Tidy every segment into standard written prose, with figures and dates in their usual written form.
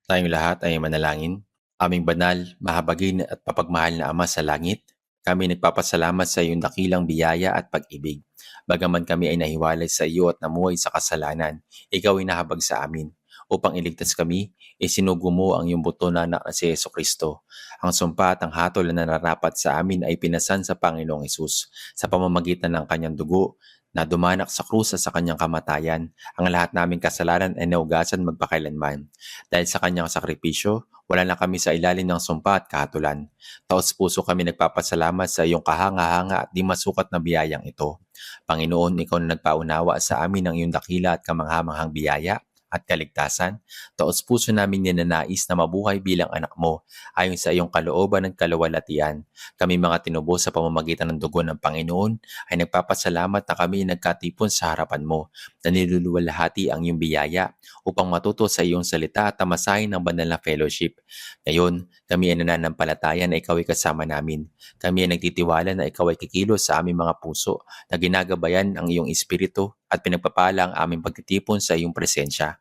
Tayong lahat ay manalangin. Aming banal, mahabagin at mapagmahal na Ama sa langit, kami nagpapasalamat sa iyong dakilang biyaya at pag-ibig. Bagaman kami ay nahiwalay sa iyo at namuhay sa kasalanan, ikaw ay nahabag sa amin. Upang iligtas kami, isinugo mo ang iyong buto na anak na si Yeso Kristo. Ang sumpa at ang hatol na nararapat sa amin ay pinasan sa Panginoong Hesus sa pamamagitan ng kanyang dugo na dumanak sa krus sa kanyang kamatayan. Ang lahat naming kasalanan ay naugasan magpakailanman. Dahil sa kanyang sakripisyo, wala na kami sa ilalim ng sumpa at kahatulan. Taos-puso kami nagpapasalamat sa iyong kahanga-hanga at di masukat na biyayang ito. Panginoon, ikaw na nagpaunawa sa amin ng iyong dakila at kamanghamanghang biyaya at kaligtasan. Taos-puso namin ninanais na mabuhay bilang anak mo ayon sa iyong kalooban at kaluwalhatian. Kami mga tinubos sa pamamagitan ng dugo ng Panginoon ay nagpapasalamat na kami nagkatipon sa harapan mo na niluluwalhati ang iyong biyaya upang matuto sa iyong salita at tamasahin ng banal na fellowship. Ngayon, kami ay nananampalataya na ikaw ay kasama namin. Kami ay nagtitiwala na ikaw ay kikilos sa aming mga puso na ginagabayan ang iyong espiritu at pinagpapala ang aming pagtitipon sa iyong presensya.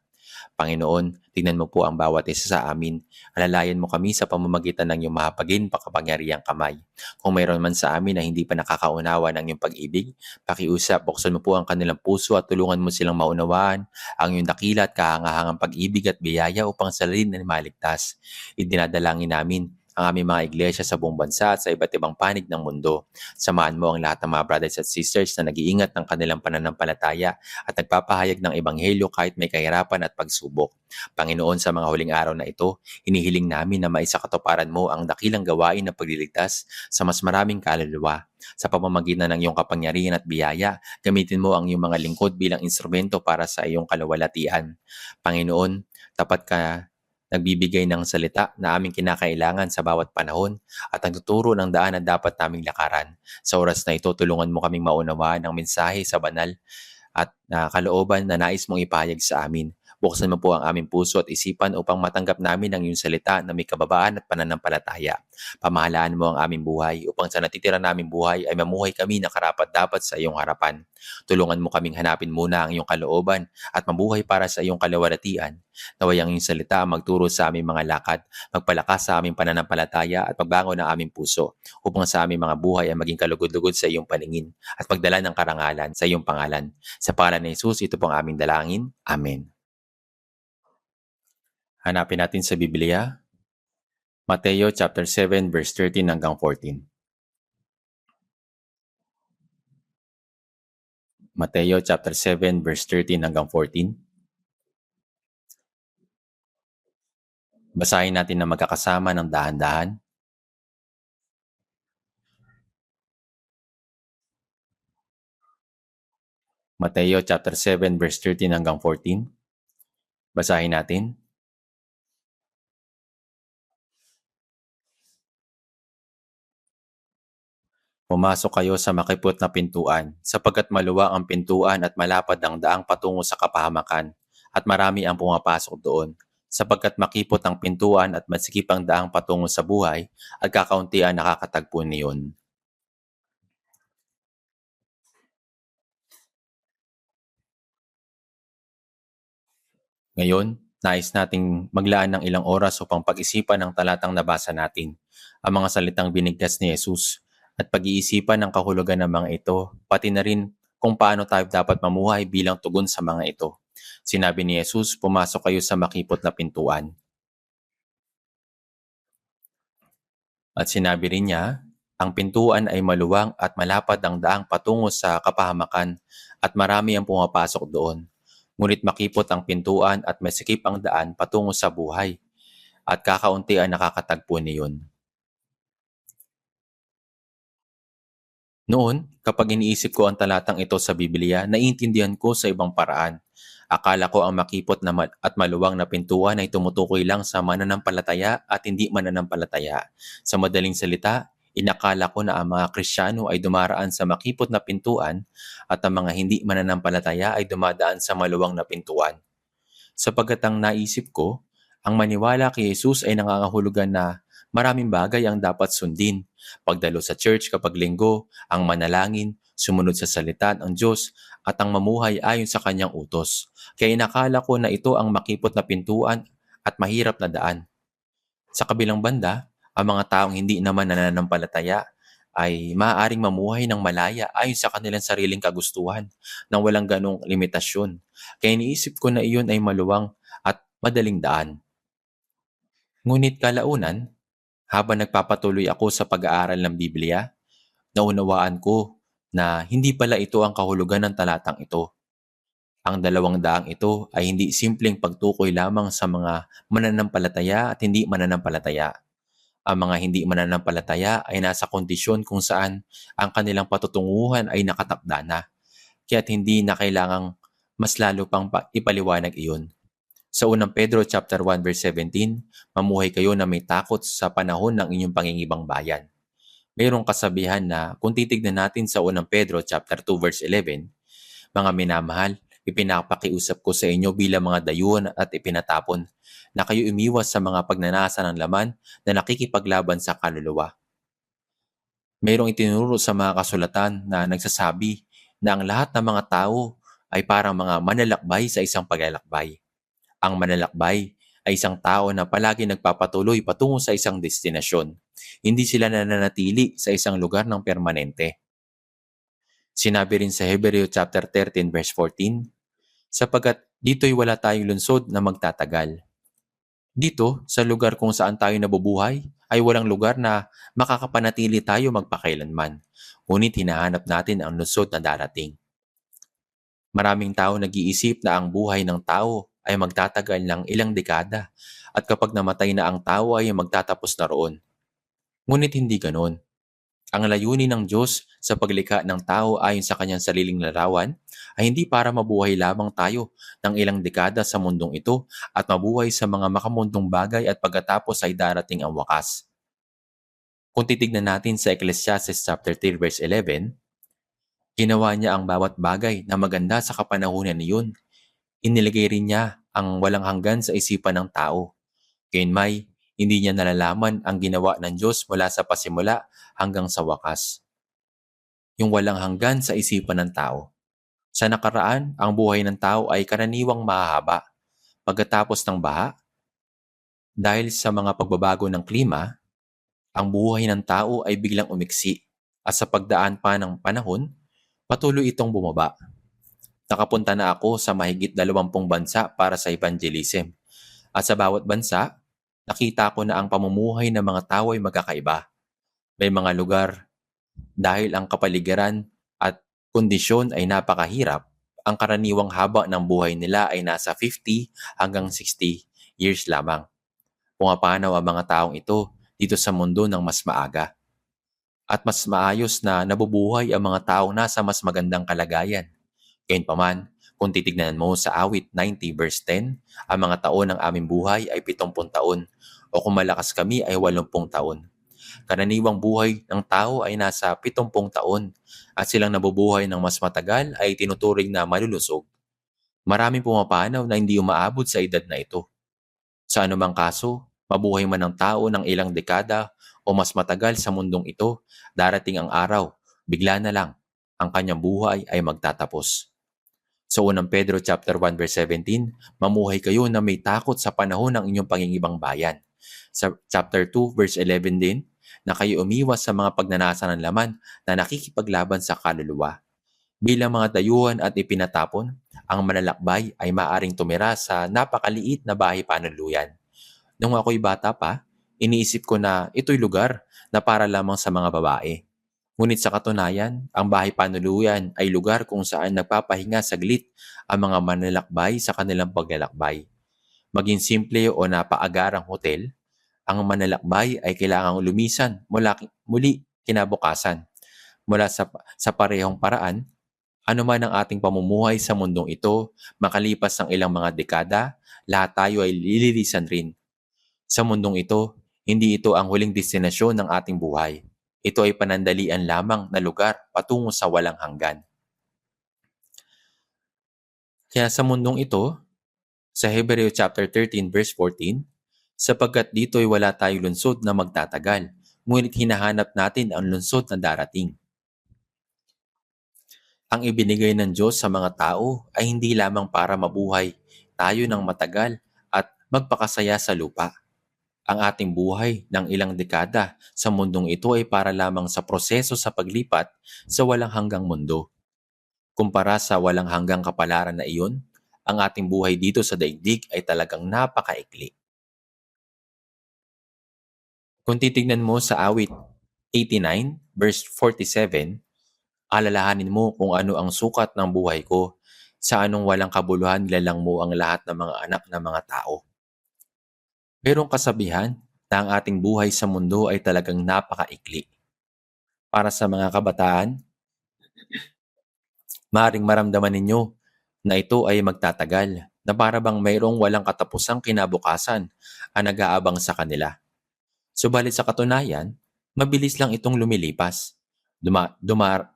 Panginoon, tingnan mo po ang bawat isa sa amin. Alalayan mo kami sa pamamagitan ng iyong mahapagin pakapangyarihang kamay. Kung mayroon man sa amin na hindi pa nakakaunawa ng iyong pag-ibig, pakiusap, buksan mo po ang kanilang puso at tulungan mo silang maunawaan ang iyong dakila at kahangahangang pag-ibig at biyaya upang salin na maligtas. Idinadalangin namin ang aming mga iglesia sa buong bansa at sa iba't ibang panig ng mundo. Samahan mo ang lahat ng mga brothers at sisters na nag-iingat ng kanilang pananampalataya at nagpapahayag ng ebanghelyo kahit may kahirapan at pagsubok. Panginoon, sa mga huling araw na ito, hinihiling namin na maisakatuparan mo ang dakilang gawain na pagliligtas sa mas maraming kaluluwa. Sa pamamagitan ng iyong kapangyarihan at biyaya, gamitin mo ang iyong mga lingkod bilang instrumento para sa iyong kaluwalhatian. Panginoon, tapat ka nagbibigay ng salita na aming kinakailangan sa bawat panahon at nagtuturo ng daan na dapat naming lakaran. Sa oras na ito, tulungan mo kaming maunawaan ang mensahe sa banal at kalooban na nais mong ipahayag sa amin. Buksan mo po ang aming puso at isipan upang matanggap namin ang iyong salita na may kababaan at pananampalataya. Pamahalaan mo ang aming buhay upang sa natitira naming buhay ay mamuhay kami na karapat-dapat sa iyong harapan. Tulungan mo kaming hanapin muna ang iyong kalooban at mabuhay para sa iyong kaluwalhatian. Naway ang iyong salita magturo sa aming mga lakad, magpalakas sa aming pananampalataya at pagbangon ng aming puso upang sa aming mga buhay ay maging kalugod-lugod sa iyong paningin at pagdala ng karangalan sa iyong pangalan. Sa pangalan ni Jesus, ito pong aming dalangin. Amen. Hanapin natin sa Biblia, Mateo chapter 7 verse 13 hanggang 14. Mateo chapter 7 verse 13 hanggang 14. Basahin natin na magkakasama ng dahan-dahan. Mateo chapter 7 verse 13 hanggang 14. Basahin natin. Pumasok kayo sa makipot na pintuan, sapagkat maluwang ang pintuan at malapad ang daang patungo sa kapahamakan, at marami ang pumapasok doon. Sapagkat makipot ang pintuan at masikip ang daang patungo sa buhay, at kakaunti ang nakakatagpo niyon. Ngayon, nais nating maglaan ng ilang oras upang pag-isipan ang talatang nabasa natin, ang mga salitang binigkas ni Jesus, at pag-iisipan ang kahulugan ng mga ito, pati na rin kung paano tayo dapat mamuhay bilang tugon sa mga ito. Sinabi ni Jesus, pumasok kayo sa makipot na pintuan. At sinabi rin niya, ang pintuan ay maluwang at malapad ang daang patungo sa kapahamakan at marami ang pumapasok doon. Ngunit makipot ang pintuan at masikip ang daan patungo sa buhay at kakaunti ang nakakatagpo niyon. Noon, kapag iniisip ko ang talatang ito sa Biblia, naiintindihan ko sa ibang paraan. Akala ko ang makipot na at maluwang na pintuan ay tumutukoy lang sa mananampalataya at hindi mananampalataya. Sa madaling salita, inakala ko na ang mga Kristiyano ay dumaraan sa makipot na pintuan at ang mga hindi mananampalataya ay dumadaan sa maluwang na pintuan. Sapagkat ang naisip ko, ang maniwala kay Jesus ay nangangahulugan na maraming bagay ang dapat sundin. Pagdalo sa church kapag linggo, ang manalangin, sumunod sa salita ng Diyos, at ang mamuhay ayon sa kanyang utos. Kaya inakala ko na ito ang makipot na pintuan at mahirap na daan. Sa kabilang banda, ang mga taong hindi naman nananampalataya ay maaaring mamuhay ng malaya ayon sa kanilang sariling kagustuhan nang walang ganong limitasyon. Kaya iniisip ko na iyon ay maluwang at madaling daan. Ngunit kalaunan, habang nagpapatuloy ako sa pag-aaral ng Biblia, naunawaan ko na hindi pala ito ang kahulugan ng talatang ito. Ang 200 ito ay hindi simpleng pagtukoy lamang sa mga mananampalataya at hindi mananampalataya. Ang mga hindi mananampalataya ay nasa kondisyon kung saan ang kanilang patutunguhan ay nakatakda na, kaya't hindi na kailangang mas lalo pang ipaliwanag iyon. Sa unang Pedro chapter 1 verse 17, mamuhay kayo na may takot sa panahon ng inyong pangingibang bayan. Mayroong kasabihan na kung titignan natin sa unang Pedro chapter 2 verse 11, mga minamahal, ipinapakiusap ko sa inyo bilang mga dayuhan at ipinatapon na kayo umiwas sa mga pagnanasa ng laman na nakikipaglaban sa kaluluwa. Mayroong itinuro sa mga kasulatan na nagsasabi na ang lahat ng mga tao ay parang mga manlalakbay sa isang paglalakbay. Ang manlalakbay ay isang tao na palagi nagpapatuloy patungo sa isang destinasyon. Hindi sila nananatili sa isang lugar ng permanente. Sinabi rin sa Hebreo chapter 13 verse 14, sapagkat dito'y wala tayong lungsod na magtatagal. Dito, sa lugar kung saan tayo nabubuhay, ay walang lugar na makakapanatili tayo magpakailanman. Ngunit hinahanap natin ang lungsod na darating. Maraming tao nag-iisip na ang buhay ng tao ay magtatagal ng ilang dekada at kapag namatay na ang tao ay magtatapos na roon. Ngunit hindi ganon. Ang layunin ng Diyos sa paglikha ng tao ayon sa kanyang sariling larawan ay hindi para mabuhay lamang tayo ng ilang dekada sa mundong ito at mabuhay sa mga makamundong bagay at pagkatapos ay darating ang wakas. Kung titignan natin sa Ecclesiastes chapter 3 verse 11, ginawa niya ang bawat bagay na maganda sa kapanahunan niyon. Inilagay rin niya ang walang hanggan sa isipan ng tao. Gayunmay, hindi niya nalalaman ang ginawa ng Diyos mula sa pasimula hanggang sa wakas. Yung walang hanggan sa isipan ng tao. Sa nakaraan, ang buhay ng tao ay karaniwang mahahaba. Pagkatapos ng baha, dahil sa mga pagbabago ng klima, ang buhay ng tao ay biglang umiksi at sa pagdaan pa ng panahon, patuloy itong bumaba. Nakapunta na ako sa mahigit 20 bansa para sa evangelism. At sa bawat bansa, nakita ko na ang pamumuhay ng mga tao ay magkakaiba. May mga lugar, dahil ang kapaligiran at kondisyon ay napakahirap, ang karaniwang haba ng buhay nila ay nasa 50 hanggang 60 years lamang. Pumapanaw ang mga taong ito dito sa mundo ng mas maaga. At mas maayos na nabubuhay ang mga taong nasa mas magandang kalagayan. Gayunpaman, kung titignan mo sa awit 90 verse 10, ang mga taon ng aming buhay ay 70 taon o kung malakas kami ay 80 taon. Karaniwang buhay ng tao ay nasa 70 taon at silang nabubuhay ng mas matagal ay tinuturing na malulusog. Maraming pumapanaw na hindi umaabot sa edad na ito. Sa anumang kaso, mabuhay man ng tao ng ilang dekada o mas matagal sa mundong ito, darating ang araw, bigla na lang, ang kanyang buhay ay magtatapos. Sa unang Pedro chapter 1 verse 17, mamuhay kayo na may takot sa panahon ng inyong pangingibang bayan. Sa chapter 2 verse 11 din, na kayo umiwas sa mga pagnanasa ng laman na nakikipaglaban sa kaluluwa. Bilang mga dayuhan at ipinatapon, ang manlalakbay ay maaring tumira sa napakaliit na bahay panuluyan. Nung ako'y bata pa, iniisip ko na ito'y lugar na para lamang sa mga babae. Ngunit sa katunayan, ang bahay panuluyan ay lugar kung saan nagpapahinga saglit ang mga manlalakbay sa kanilang paglalakbay. Maging simple o napaagarang hotel, ang manlalakbay ay kailangang lumisan muli kinabukasan. Mula sa parehong paraan, anuman ang ating pamumuhay sa mundong ito, makalipas ng ilang mga dekada, lahat tayo ay lililisan rin. Sa mundong ito, hindi ito ang huling destinasyon ng ating buhay. Ito ay panandalian lamang na lugar patungo sa walang hanggan. Kaya sa mundong ito, sa Hebreo chapter 13 verse 14, sapagkat dito'y wala tayong lungsod na magtatagal, ngunit hinahanap natin ang lungsod na darating. Ang ibinigay ng Diyos sa mga tao ay hindi lamang para mabuhay tayo ng matagal at magpakasaya sa lupa. Ang ating buhay ng ilang dekada sa mundong ito ay para lamang sa proseso sa paglipat sa walang hanggang mundo. Kumpara sa walang hanggang kapalaran na iyon, ang ating buhay dito sa daigdig ay talagang napakaikli. Kung titignan mo sa awit 89 verse 47, alalahanin mo kung ano ang sukat ng buhay ko, sa anong walang kabuluhan nilalang mo ang lahat ng mga anak ng mga tao. Merong kasabihan na ang ating buhay sa mundo ay talagang napakaikli. Para sa mga kabataan, maaaring maramdaman ninyo na ito ay magtatagal, na para bang mayroong walang katapusang kinabukasan ang nag-aabang sa kanila. Subalit sa katunayan, mabilis lang itong lumilipas. Dumaan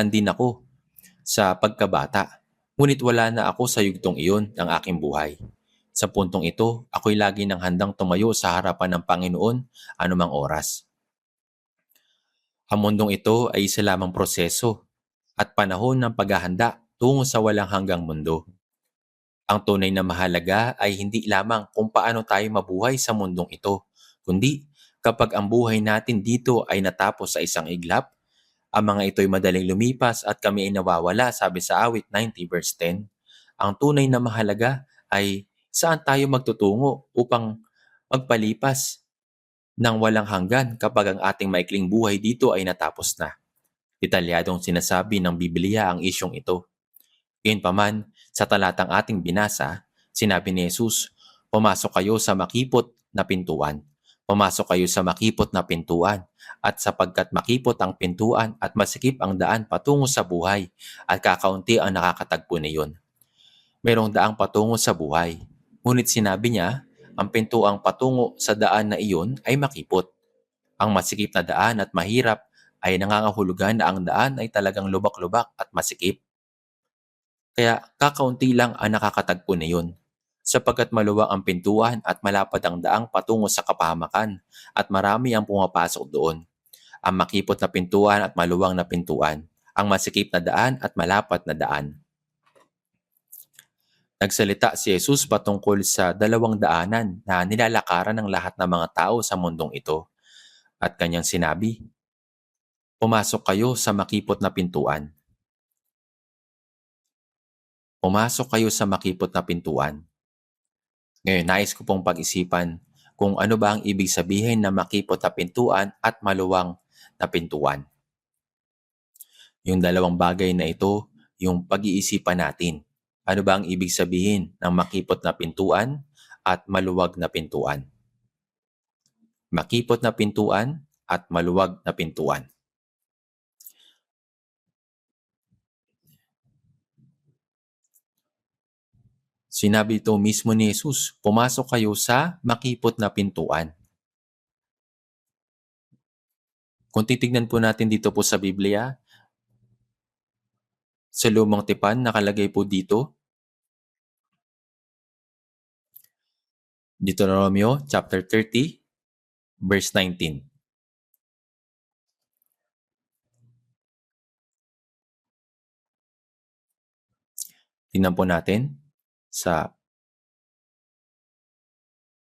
din ako sa pagkabata, ngunit wala na ako sa yugtong iyon ng aking buhay. Sa puntong ito, ako'y lagi nang handang tumayo sa harapan ng Panginoon anumang oras. Ang mundong ito ay isa lamang proseso at panahon ng paghahanda tungo sa walang hanggang mundo. Ang tunay na mahalaga ay hindi lamang kung paano tayo mabuhay sa mundong ito, kundi kapag ang buhay natin dito ay natapos sa isang iglap, ang mga ito'y madaling lumipas at kami ay nawawala, sabi sa awit 90 verse 10. Ang tunay na mahalaga ay saan tayo magtutungo upang magpalipas ng walang hanggan kapag ang ating maikling buhay dito ay natapos na. Detalyadong sinasabi ng Biblia ang isyong ito. Gayunpaman, sa talatang ating binasa, sinabi ni Jesus, "Pumasok kayo sa makipot na pintuan. Pumasok kayo sa makipot na pintuan, at sapagkat makipot ang pintuan at masikip ang daan patungo sa buhay, at kakaunti ang nakakatagpo niyon." Mayroong daang patungo sa buhay, ngunit sinabi niya, ang pintuang patungo sa daan na iyon ay makipot. Ang masikip na daan at mahirap ay nangangahulugan na ang daan ay talagang lubak-lubak at masikip. Kaya kakaunti lang ang nakakatagpo niyon, sapagkat maluwang ang pintuan at malapad ang daang patungo sa kapahamakan at marami ang pumapasok doon. Ang makipot na pintuan at maluwang na pintuan, ang masikip na daan at malapad na daan. Nagsalita si Jesus patungkol sa dalawang daanan na nilalakaran ng lahat ng mga tao sa mundong ito. At kanyang sinabi, "Pumasok kayo sa makipot na pintuan." Pumasok kayo sa makipot na pintuan. Ngayon, nais ko pong pag-isipan kung ano ba ang ibig sabihin ng makipot na pintuan at maluwang na pintuan. Yung dalawang bagay na ito, yung pag-iisipan natin. Ano ba ang ibig sabihin ng makipot na pintuan at maluwag na pintuan? Makipot na pintuan at maluwag na pintuan. Sinabi ito mismo ni Jesus, pumasok kayo sa makipot na pintuan. Kung titignan po natin dito po sa Biblia, sa Lumang Tipan, nakalagay po dito, Deuteronomio chapter 30, verse 19. Tingnan po natin sa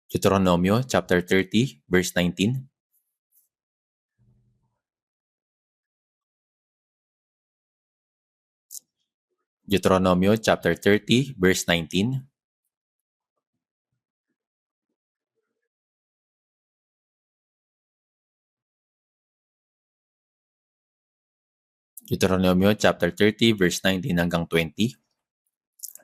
Deuteronomio chapter 30, verse 19. Deuteronomio chapter 30, verse 19. Deuteronomio chapter 30, verse 19 hanggang 20.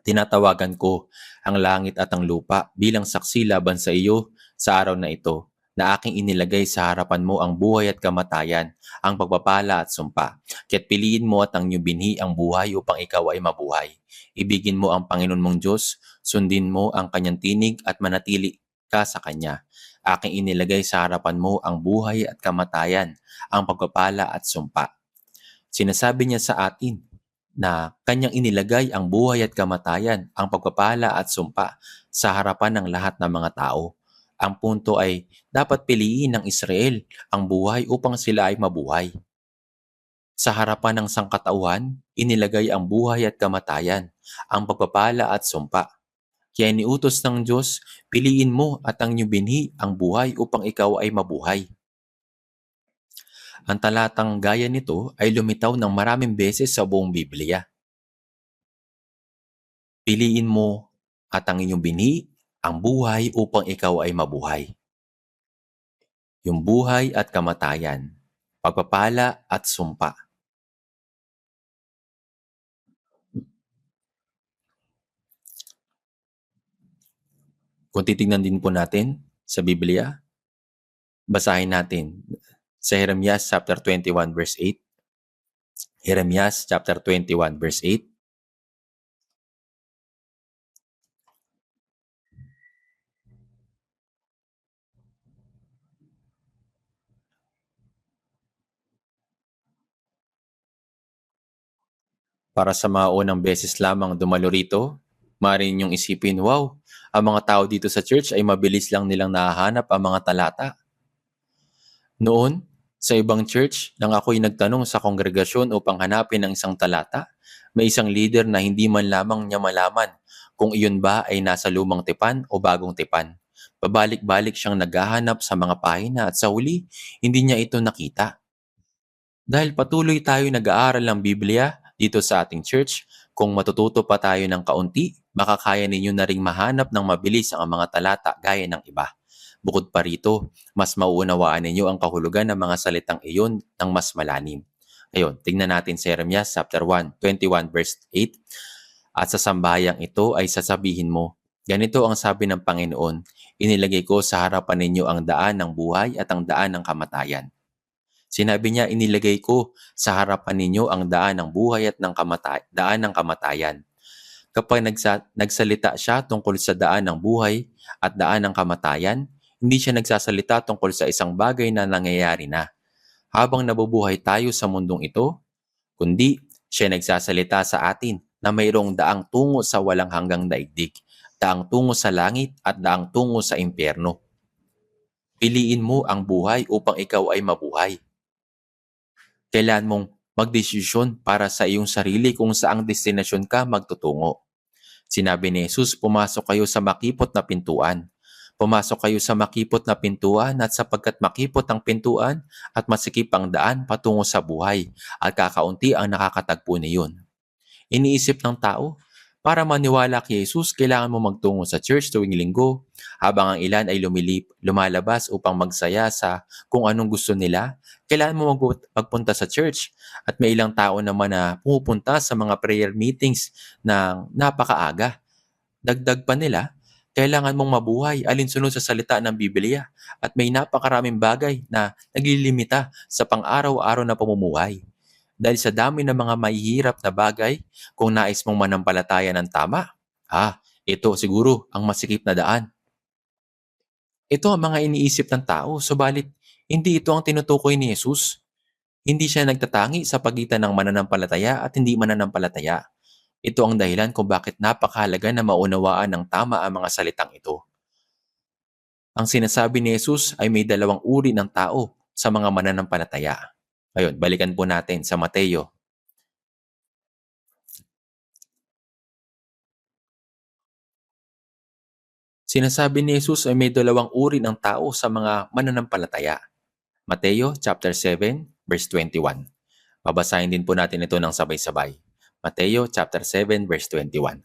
Tinatawagan ko ang langit at ang lupa bilang saksi laban sa iyo sa araw na ito, na aking inilagay sa harapan mo ang buhay at kamatayan, ang pagpapala at sumpa. Kaya't piliin mo at ang iyong binhi ang buhay upang ikaw ay mabuhay. Ibigin mo ang Panginoon mong Diyos, sundin mo ang kanyang tinig at manatili ka sa kanya. Aking inilagay sa harapan mo ang buhay at kamatayan, ang pagpapala at sumpa. Sinasabi niya sa atin na kanyang inilagay ang buhay at kamatayan, ang pagpapala at sumpa sa harapan ng lahat ng mga tao. Ang punto ay dapat piliin ng Israel ang buhay upang sila ay mabuhay. Sa harapan ng sangkatauhan, inilagay ang buhay at kamatayan, ang pagpapala at sumpa. Kaya iniutos ng Diyos, piliin mo at ang iyong binhi ang buhay upang ikaw ay mabuhay. Ang talatang gaya nito ay lumitaw ng maraming beses sa buong Biblia. Piliin mo at ang iyong binhi ang buhay upang ikaw ay mabuhay. Yung buhay at kamatayan, pagpapala at sumpa. Kung titignan din po natin sa Biblia, basahin natin sa Jeremias chapter 21 verse 8. Jeremias chapter 21 verse 8. Para sa mga unang beses lamang dumalo rito, maaaring ninyong isipin, wow, ang mga tao dito sa church ay mabilis lang nilang nahahanap ang mga talata. Noon, sa ibang church, nang ako'y nagtanong sa kongregasyon upang hanapin ang isang talata, may isang leader na hindi man lamang niya malaman kung iyon ba ay nasa lumang tipan o bagong tipan. Pabalik-balik siyang naghahanap sa mga pahina at sa huli, hindi niya ito nakita. Dahil patuloy tayo nag-aaral ng Biblia dito sa ating church, kung matututo pa tayo ng kaunti, makakaya ninyo na ring mahanap ng mabilis ang mga talata gaya ng iba. Bukod pa rito, mas mauunawaan ninyo ang kahulugan ng mga salitang iyon ng mas malalim. Ngayon, tingnan natin sa Jeremias chapter 1, 21 verse 8. At sa sambayang ito ay sasabihin mo, ganito ang sabi ng Panginoon, inilagay ko sa harapan ninyo ang daan ng buhay at ang daan ng kamatayan. Sinabi niya, inilagay ko sa harapan ninyo ang daan ng buhay at daan ng kamatayan. Kapag nagsalita siya tungkol sa daan ng buhay at daan ng kamatayan, hindi siya nagsasalita tungkol sa isang bagay na nangyayari na habang nabubuhay tayo sa mundong ito, kundi siya nagsasalita sa atin na mayroong daang tungo sa walang hanggang daigdig, daang tungo sa langit at daang tungo sa impyerno. Piliin mo ang buhay upang ikaw ay mabuhay. Kailangan mong magdesisyon para sa iyong sarili kung saang destinasyon ka magtutungo. Sinabi ni Jesus, pumasok kayo sa makipot na pintuan. Pumasok kayo sa makipot na pintuan at sapagkat makipot ang pintuan at masikip ang daan patungo sa buhay at kakaunti ang nakakatagpo niyon. Iniisip ng tao, para maniwala kay Jesus, kailangan mo magtungo sa church tuwing linggo, habang ang ilan ay lumalabas upang magsaya sa kung anong gusto nila. Kailangan mo magpunta sa church. At may ilang tao naman na pumupunta sa mga prayer meetings ng napakaaga. Dagdag pa nila, kailangan mong mabuhay alinsunod sa salita ng Biblia at may napakaraming bagay na naglilimita sa pang-araw-araw na pamumuhay. Dahil sa dami ng mga mahihirap na bagay, kung nais mong manampalataya ng tama, ito siguro ang masikip na daan. Ito ang mga iniisip ng tao, subalit hindi ito ang tinutukoy ni Jesus. Hindi siya nagtatangi sa pagitan ng mananampalataya at hindi mananampalataya. Ito ang dahilan kung bakit napakahalaga na maunawaan ng tama ang mga salitang ito. Ang sinasabi ni Jesus ay may dalawang uri ng tao sa mga mananampalataya. Ngayon, balikan po natin sa Mateo. Sinasabi ni Jesus ay may dalawang uri ng tao sa mga mananampalataya. Mateo chapter 7 verse 21. Babasahin din po natin ito ng sabay-sabay. Mateo chapter 7 verse 21.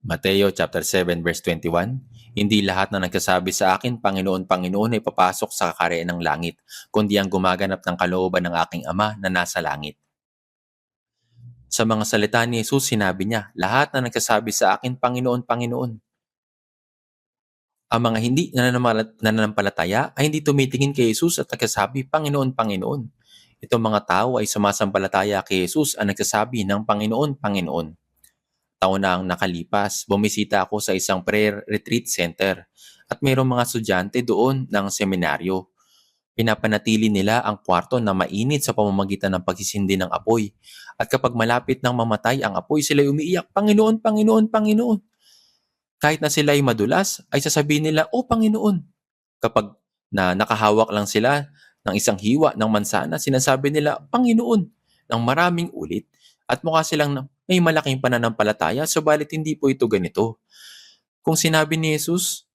Mateo chapter 7 verse 21. Hindi lahat na nagsasabi sa akin, Panginoon, Panginoon, ay papasok sa kakarian ng langit, kundi ang gumaganap ng kalooban ng aking Ama na nasa langit. Sa mga salita ni Jesus, sinabi niya, lahat na nagsasabi sa akin, Panginoon, Panginoon. Ang mga hindi nananampalataya ay hindi tumitingin kay Jesus at nagsasabi, Panginoon, Panginoon. Itong mga tao ay sumasampalataya kay Jesus at nagsasabi ng Panginoon, Panginoon. Taon na ang nakalipas, bumisita ako sa isang prayer retreat center at mayroong mga estudyante doon ng seminaryo. Pinapanatili nila ang kwarto na mainit sa pamamagitan ng pagsisindi ng apoy. At kapag malapit nang mamatay ang apoy, sila umiiyak, Panginoon, Panginoon, Panginoon. Kahit na sila ay madulas, ay sasabihin nila, O Panginoon. Kapag nakahawak lang sila ng isang hiwa ng mansana, sinasabi nila, Panginoon. ng maraming ulit at mukha silang may malaking pananampalataya, subalit hindi po ito ganito. Kung sinabi ni Jesus,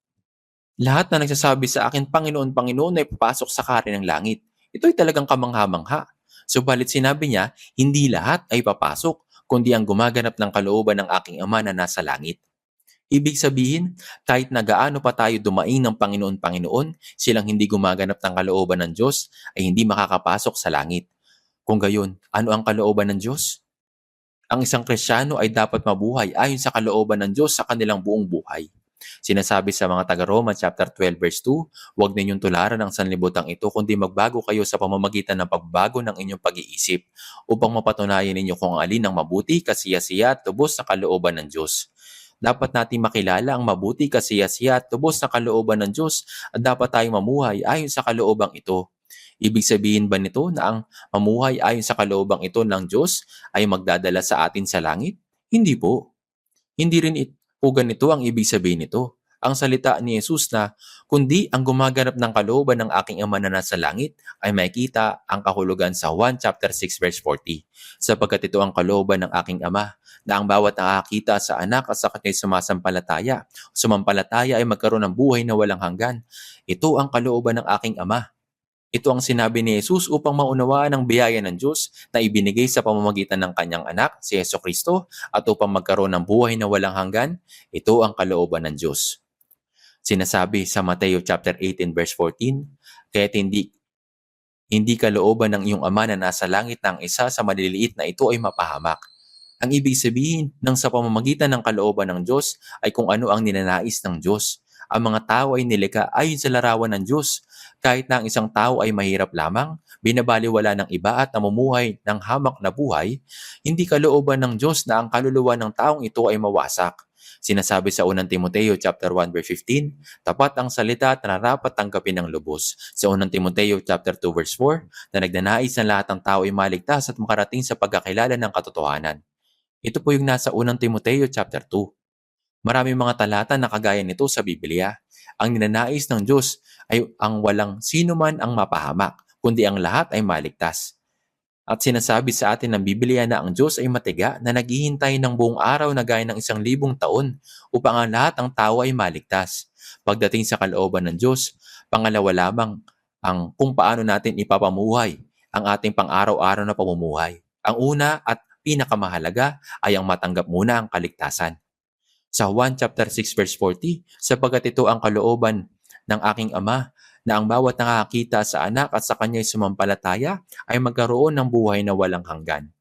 lahat na nagsasabi sa akin, Panginoon, Panginoon, ay papasok sa kari ng langit. Ito'y talagang kamangha-mangha. Subalit sinabi niya, hindi lahat ay papasok, kundi ang gumaganap ng kalooban ng aking Ama na nasa langit. Ibig sabihin, kahit na gaano pa tayo dumaing ng Panginoon, silang hindi gumaganap ng kalooban ng Diyos, ay hindi makakapasok sa langit. Kung gayon, ano ang kalooban ng Diyos? Ang isang Kristiyano ay dapat mabuhay ayon sa kalooban ng Diyos sa kanilang buong buhay. Sinasabi sa mga taga-Roma chapter 12 verse 2, huwag ninyong tularan ang sanlibutan ito kundi magbago kayo sa pamamagitan ng pagbago ng inyong pag-iisip upang mapatunayan ninyo kung alin ang mabuti, kasiyasiya at tubos na kalooban ng Diyos. Dapat nating makilala ang mabuti, kasiyasiya at tubos na kalooban ng Diyos at dapat tayong mamuhay ayon sa kaloobang ito. Ibig sabihin ba nito na ang mamuhay ayon sa kaloobang ito ng Diyos ay magdadala sa atin sa langit? Hindi po. Hindi rin po ganito ang ibig sabihin nito. Ang salita ni Jesus na, kundi ang gumaganap ng kalooban ng aking Ama na nasa langit ay makikita ang kahulugan sa 1 chapter 6 verse 40. Sapagkat ito ang kalooban ng aking Ama, na ang bawat nakakita sa anak at sa kanya'y sumampalataya ay magkaroon ng buhay na walang hanggan. Ito ang kalooban ng aking Ama. Ito ang sinabi ni Jesus upang maunawaan ang biyaya ng Diyos na ibinigay sa pamamagitan ng kanyang anak, si Jesucristo, at upang magkaroon ng buhay na walang hanggan, ito ang kalooban ng Diyos. Sinasabi sa Mateo chapter 18 verse 14, kaya't hindi kalooban ng iyong Ama na nasa langit na ang isa sa maliliit na ito ay mapahamak. Ang ibig sabihin ng sa pamamagitan ng kalooban ng Diyos ay kung ano ang ninanais ng Diyos. Ang mga tao ay nilikha ayon sa larawan ng Diyos. Kahit na ang isang tao ay mahirap lamang, binabaliwala ng iba at namumuhay ng hamak na buhay, hindi kalooban ng Diyos na ang kaluluwa ng taong ito ay mawasak. Sinasabi sa 1 Timoteo chapter 1 verse 15, tapat ang salita at nararapat tanggapin ng lubos. Sa 1 Timoteo chapter 2 verse 4, na nagnanais na lahat ng tao ay maligtas at makarating sa pagkakilala ng katotohanan. Ito po yung nasa 1 Timoteo chapter 2. Maraming mga talata na kagaya nito sa Biblia. Ang ninanais ng Diyos ay ang walang sino man ang mapahamak, kundi ang lahat ay maligtas. At sinasabi sa atin ng Biblia na ang Diyos ay matiga na naghihintay ng buong araw na gaya ng 1,000 taon upang ang lahat ng tao ay maligtas. Pagdating sa kalooban ng Diyos, pangalawa lamang ang kung paano natin ipapamuhay ang ating pang-araw-araw na pamumuhay. Ang una at pinakamahalaga ay ang matanggap muna ang kaligtasan. Sa 1 chapter 6 verse 40, sapagkat ito ang kalooban ng aking Ama, na ang bawat nakakita sa anak at sa kanya'y sumampalataya ay magkaroon ng buhay na walang hanggan.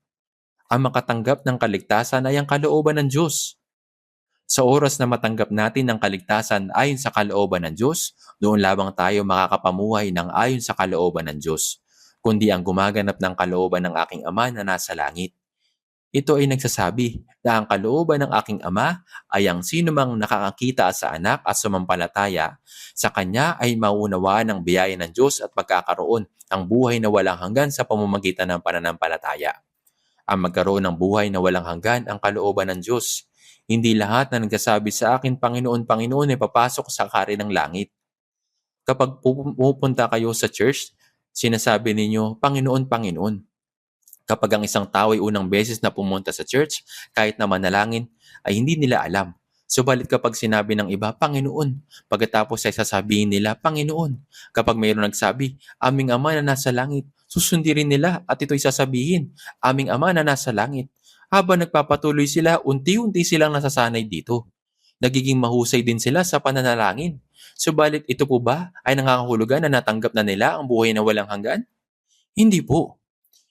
Ang makatanggap ng kaligtasan ay ang kalooban ng Diyos. Sa oras na matanggap natin ang kaligtasan ayon sa kalooban ng Diyos, doon lamang tayo makakapamuhay ng ayon sa kalooban ng Diyos, kundi ang gumaganap ng kalooban ng aking Ama na nasa langit. Ito ay nagsasabi na ang kalooban ng aking Ama ay ang sinumang nakakakita sa anak at sumampalataya sa kanya ay maunawaan ng biyaya ng Diyos at pagkakaroon ng buhay na walang hanggan sa pamamagitan ng pananampalataya. Ang magkaroon ng buhay na walang hanggan ang kalooban ng Diyos. Hindi lahat na nagsasabi sa akin, Panginoon, Panginoon, ay papasok sa kari ng langit. Kapag pupunta kayo sa church, sinasabi ninyo, Panginoon, Panginoon. Kapag ang isang tao ay unang beses na pumunta sa church, kahit na manalangin, ay hindi nila alam. Subalit kapag sinabi ng iba, Panginoon, pagkatapos ay sasabihin nila, Panginoon. Kapag mayroon nagsabi, aming Ama na nasa langit, susundirin nila at ito'y sasabihin, aming Ama na nasa langit. Habang nagpapatuloy sila, unti-unti silang nasasanay dito. Nagiging mahusay din sila sa pananalangin. Subalit ito po ba ay nangangahulugan na natanggap na nila ang buhay na walang hanggan? Hindi po.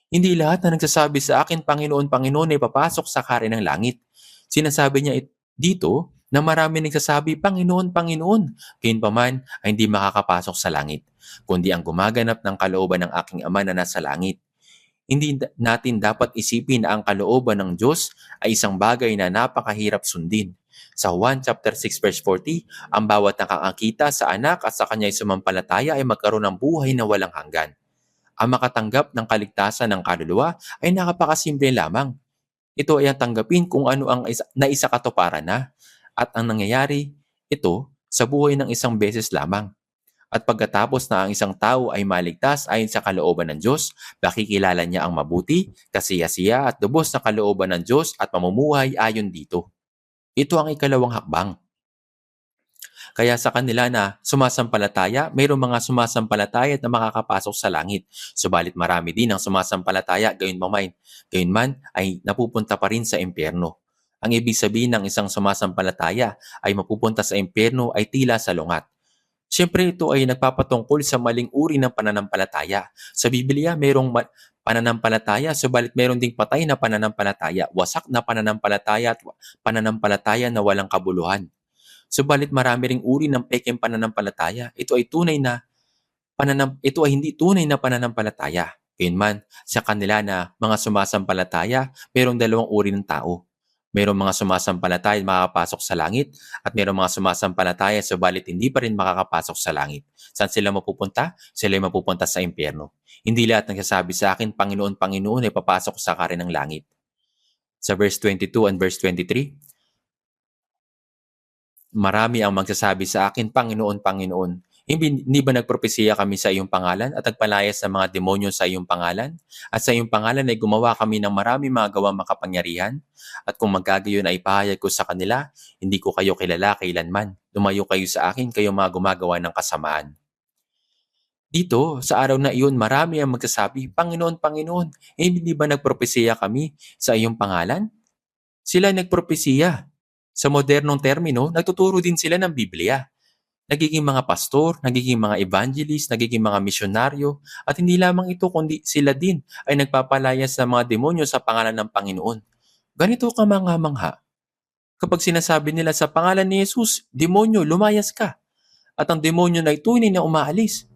Hindi lahat na nagsasabi sa akin, Panginoon, Panginoon, ay papasok sa kari ng langit. Sinasabi niya dito na marami nagsasabi, Panginoon, Panginoon. Gayunpaman ay hindi makakapasok sa langit, kundi ang gumaganap ng kalooban ng aking Ama na nasa langit. Hindi natin dapat isipin na ang kalooban ng Diyos ay isang bagay na napakahirap sundin. Sa 1 chapter 6 verse 40, ang bawat nakakakita sa anak at sa kanya'y sumampalataya ay magkaroon ng buhay na walang hanggan. Ang makatanggap ng kaligtasan ng kaluluwa ay napakasimple lamang. Ito ay ang tanggapin kung ano ang naisakatuparan na at ang nangyayari ito sa buhay ng isang beses lamang. At pagkatapos na ang isang tao ay maligtas ayon sa kalooban ng Diyos, makikilala niya ang mabuti, kasiya-siya at lubos na kalooban ng Diyos at mamumuhay ayon dito. Ito ang ikalawang hakbang. Kaya sa kanila na sumasampalataya, mayroong mga sumasampalataya na makakapasok sa langit. Subalit marami din ang sumasampalataya gayunman ay napupunta pa rin sa impyerno. Ang ibig sabihin ng isang sumasampalataya ay mapupunta sa impyerno ay tila salungat. Siyempre ito ay nagpapatungkol sa maling uri ng pananampalataya. Sa Biblia, mayroong pananampalataya, subalit mayroon ding patay na pananampalataya, wasak na pananampalataya at pananampalataya na walang kabuluhan. Subalit marami ring uri ng pekeng pananampalataya. Ito ay hindi tunay na pananampalataya. Gayunman, sa kanila na mga sumasampalataya, mayroong dalawang uri ng tao. Mayroong mga sumasampalataya at makakapasok sa langit at mayroong mga sumasampalataya subalit hindi pa rin makakapasok sa langit. Saan sila mapupunta? Sila ay mapupunta sa impyerno. Hindi lahat nagsasabi sa akin, Panginoon, Panginoon, ay papasok sa karin ng langit. Sa verse 22 and verse 23, marami ang magsasabi sa akin, Panginoon, Panginoon, hindi ba nagpropesiya kami sa iyong pangalan at nagpalayas ng mga demonyo sa iyong pangalan? At sa iyong pangalan ay gumawa kami ng marami mga gawang makapangyarihan? At kung magkagayon ay pahayag ko sa kanila, hindi ko kayo kilala kailanman. Lumayo kayo sa akin, kayo mga gumagawa ng kasamaan. Dito, sa araw na iyon, marami ang magsasabi, Panginoon, Panginoon, hindi ba nagpropesiya kami sa iyong pangalan? Sila nagpropesiya. Sa modernong termino, nagtuturo din sila ng Biblia. Nagiging mga pastor, nagiging mga evangelist, nagiging mga misyonaryo, at hindi lamang ito kundi sila din ay nagpapalayas sa mga demonyo sa pangalan ng Panginoon. Ganito ka mangha-mangha. Kapag sinasabi nila sa pangalan ni Jesus, demonyo, lumayas ka. At ang demonyo na tunay na umaalis.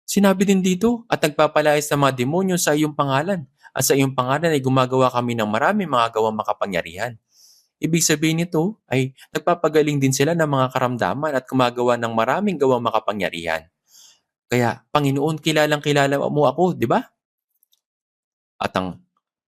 Sinabi din dito, at nagpapalayas sa mga demonyo sa iyong pangalan. At sa iyong pangalan ay gumagawa kami ng marami mga gawang makapangyarihan. Ibig sabihin nito ay nagpapagaling din sila ng mga karamdaman at gumagawa ng maraming gawang makapangyarihan. Kaya, Panginoon, kilalang-kilala mo ako, di ba?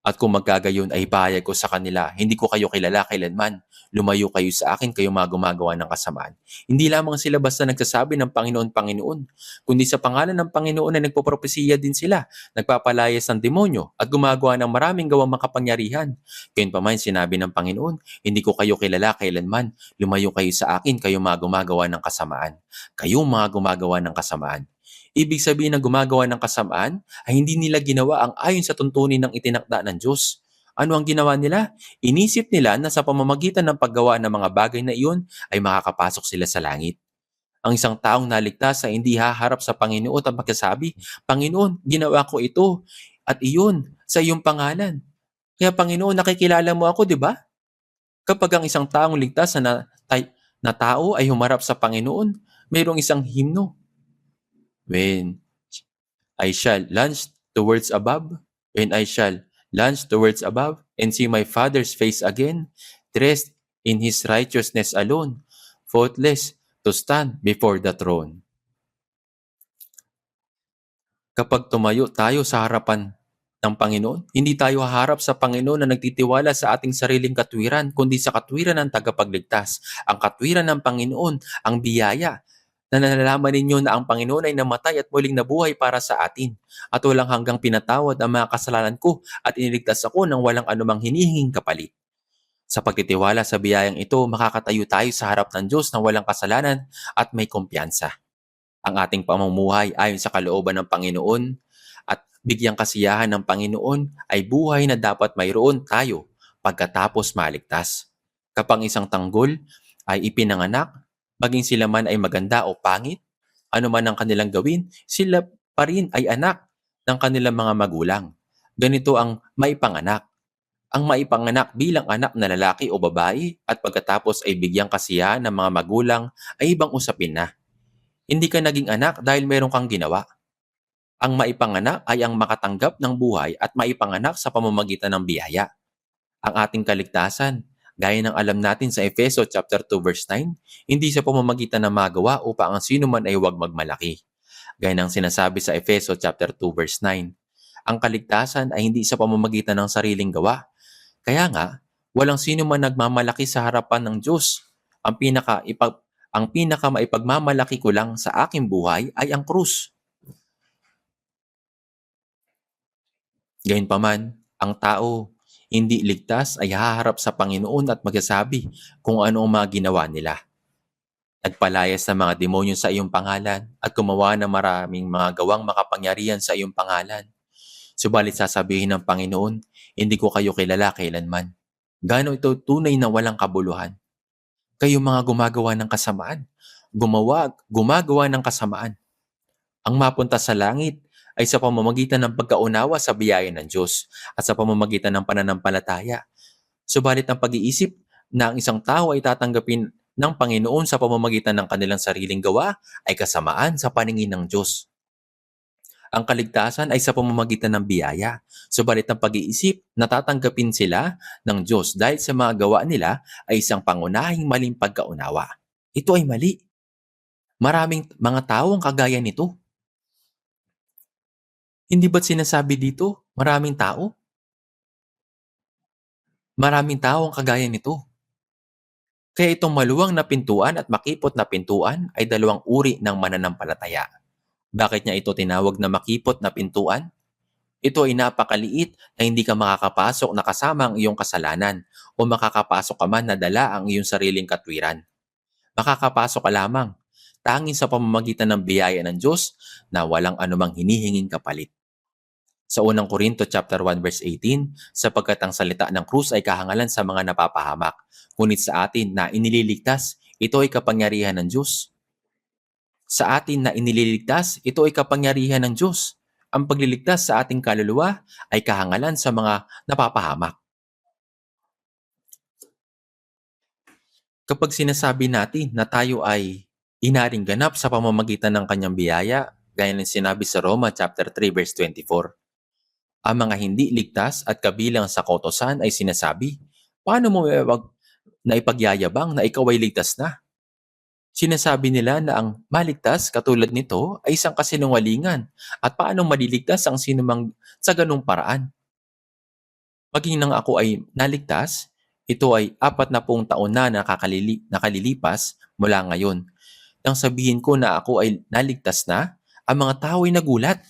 At kung magkagayon ay pahayag ko sa kanila, hindi ko kayo kilala kailanman. Lumayo kayo sa akin, kayo mga gumagawa ng kasamaan. Hindi lamang sila basta nagsasabi ng Panginoon, Panginoon, kundi sa pangalan ng Panginoon ay nagpopropesiya din sila, nagpapalayas ng demonyo at gumagawa ng maraming gawang makapangyarihan. Gayunpaman sinabi ng Panginoon, hindi ko kayo kilala kailanman. Lumayo kayo sa akin, kayo mga gumagawa ng kasamaan. Kayo mga gumagawa ng kasamaan. Ibig sabihin na gumagawa ng kasamaan ay hindi nila ginawa ang ayon sa tuntunin ng itinakda ng Diyos. Ano ang ginawa nila? Inisip nila na sa pamamagitan ng paggawa ng mga bagay na iyon ay makakapasok sila sa langit. Ang isang taong naligtas ay hindi haharap sa Panginoon at magsasabi, Panginoon, ginawa ko ito at iyon sa iyong pangalan. Kaya Panginoon, nakikilala mo ako, di ba? Kapag ang isang taong ligtas na tao ay humarap sa Panginoon, mayroong isang himno. When I shall launch towards above, when I shall launch towards above and see my Father's face again, dressed in His righteousness alone, faultless to stand before the throne. Kapag tumayo tayo sa harapan ng Panginoon, hindi tayo haharap sa Panginoon na nagtitiwala sa ating sariling katwiran, kundi sa katwiran ng tagapagligtas. Ang katwiran ng Panginoon, ang biyaya, na nalalaman ninyo na ang Panginoon ay namatay at muling nabuhay para sa atin at walang hanggang pinatawad ang mga kasalanan ko at iniligtas ako ng walang anumang hinihinging kapalit. Sa pagtitiwala sa biyayang ito, makakatayo tayo sa harap ng Diyos na walang kasalanan at may kumpiyansa. Ang ating pamumuhay ayon sa kalooban ng Panginoon at bigyang kasiyahan ng Panginoon ay buhay na dapat mayroon tayo pagkatapos maligtas. Kapag isang tanggol ay ipinanganak, maging sila man ay maganda o pangit, ano man ang kanilang gawin, sila pa rin ay anak ng kanilang mga magulang. Ganito ang maipanganak. Ang maipanganak bilang anak na lalaki o babae at pagkatapos ay bigyang kasiyahan ng mga magulang ay ibang usapin na. Hindi ka naging anak dahil meron kang ginawa. Ang maipanganak ay ang makatanggap ng buhay at maipanganak sa pamamagitan ng biyaya. Ang ating kaligtasan, gaya ng alam natin sa Efeso chapter 2 verse 9, hindi sa pamamagitan ng magawa upang ang sino man ay huwag magmalaki. Gaya ng sinasabi sa Efeso chapter 2 verse 9, ang kaligtasan ay hindi sa pamamagitan ng sariling gawa. Kaya nga, walang sino man nagmamalaki sa harapan ng Diyos. Ang pinakamaipagmamalaki ko lang sa aking buhay ay ang krus. Gayunpaman, ang tao hindi ligtas ay haharap sa Panginoon at magsasabi kung ano ang mga ginawa nila. Nagpalayas ng mga demonyo sa iyong pangalan at gumawa ng maraming mga gawang makapangyarihan sa iyong pangalan. Subalit sasabihin ng Panginoon, hindi ko kayo kilala kailanman. Gaano ito tunay na walang kabuluhan? Kayo mga gumagawa ng kasamaan. Gumagawa ng kasamaan. Ang mapunta sa langit ay sa pamamagitan ng pagkaunawa sa biyaya ng Diyos at sa pamamagitan ng pananampalataya. Subalit ang pag-iisip na ang isang tao ay tatanggapin ng Panginoon sa pamamagitan ng kanilang sariling gawa ay kasamaan sa paningin ng Diyos. Ang kaligtasan ay sa pamamagitan ng biyaya. Subalit ang pag-iisip na tatanggapin sila ng Diyos dahil sa mga gawa nila ay isang pangunahing maling pagkaunawa. Ito ay mali. Maraming mga tao ang kagaya nito. Hindi ba't sinasabi dito, maraming tao? Maraming tao ang kagaya nito. Kaya itong maluwang na pintuan at makipot na pintuan ay dalawang uri ng mananampalataya. Bakit niya ito tinawag na makipot na pintuan? Ito ay napakaliit na hindi ka makakapasok na kasama ang iyong kasalanan o makakapasok ka man na dala ang iyong sariling katwiran. Makakapasok ka lamang, tanging sa pamamagitan ng biyaya ng Diyos na walang anumang hinihinging kapalit. Sa unang Korinto chapter 1 verse 18, sapagkat ang salita ng krus ay kahangalan sa mga napapahamak, ngunit sa atin na inililigtas, ito ay kapangyarihan ng Diyos. Sa atin na inililigtas, ito ay kapangyarihan ng Diyos. Ang pagliligtas sa ating kaluluwa ay kahangalan sa mga napapahamak. Kapag sinasabi natin na tayo ay inaring ganap sa pamamagitan ng kanyang biyaya, gaya ng sinabi sa Roma chapter 3 verse 24, ang mga hindi ligtas at kabilang sa kautusan ay sinasabi, paano mo naipagyayabang na ikaw ay ligtas na? Sinasabi nila na ang maligtas katulad nito ay isang kasinungalingan at paano maliligtas ang sinumang sa ganung paraan. Maging nang ako ay naligtas, ito ay 40 taon na nakalilipas mula ngayon. Nang sabihin ko na ako ay naligtas na, ang mga tao ay nagulat.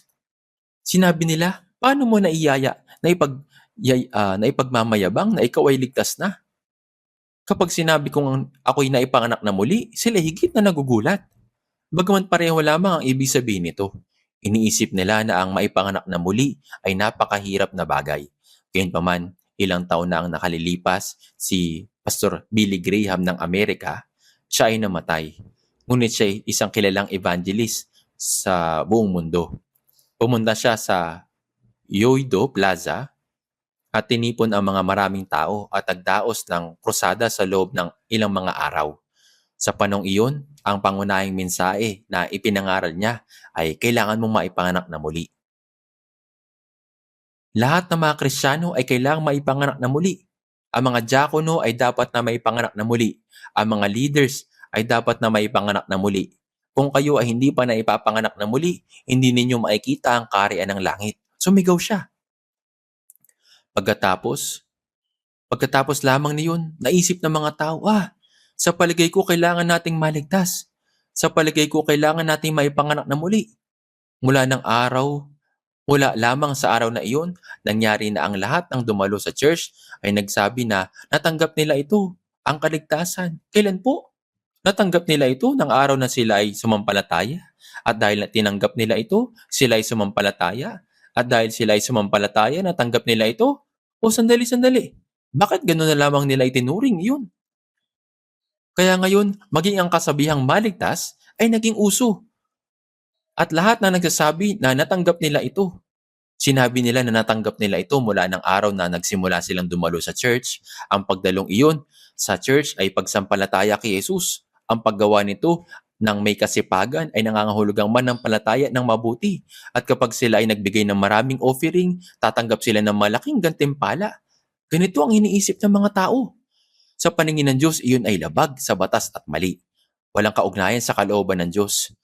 Sinabi nila, paano mo naipagmamayabang na ikaw ay ligtas na? Kapag sinabi kong ako'y naipanganak na muli, sila higit na nagugulat. Bagaman pareho lamang ang ibig sabihin nito. Iniisip nila na ang maipanganak na muli ay napakahirap na bagay. Gayunpaman, ilang taon na ang nakalilipas, si Pastor Billy Graham ng Amerika, siya ay namatay. Ngunit siya ay isang kilalang evangelist sa buong mundo. Pumunta siya sa Yoido Plaza at tinipon ang mga maraming tao at nagdaos ng krusada sa loob ng ilang mga araw. Sa panong iyon, ang pangunahing mensahe na ipinangaral niya ay kailangan mong maipanganak na muli. Lahat ng mga Kristiyano ay kailangang maipanganak na muli. Ang mga diakono ay dapat na maipanganak na muli. Ang mga leaders ay dapat na maipanganak na muli. Kung kayo ay hindi pa na ipapanganak na muli, hindi ninyo makikita ang kaharian ng langit. Sumigaw siya. Pagkatapos lamang niyon, naisip ng mga tao, sa palagay ko kailangan nating maligtas. Sa palagay ko kailangan nating maipanganak na muli. Mula lamang sa araw na iyon, nangyari na ang lahat ng dumalo sa church ay nagsabi na natanggap nila ito, ang kaligtasan. Kailan po? Natanggap nila ito ng araw na sila ay sumampalataya. At dahil na tinanggap nila ito, sila ay sumampalataya. At dahil sila ay sumampalataya, natanggap nila ito. O sandali. Bakit gano'n na lamang nila itinuring iyon? Kaya ngayon, maging ang kasabihang maligtas ay naging uso. At lahat na nagsasabi na natanggap nila ito. Sinabi nila na natanggap nila ito mula ng araw na nagsimula silang dumalo sa church. Ang pagdalong iyon sa church ay pagsampalataya kay Jesus. Ang paggawa nito ng may kasipagan ay nangangahulugang manampalataya ng mabuti. At kapag sila ay nagbigay ng maraming offering, tatanggap sila ng malaking gantimpala. Ganito ang iniisip ng mga tao. Sa paningin ng Diyos, iyon ay labag sa batas at mali. Walang kaugnayan sa kalooban ng Diyos.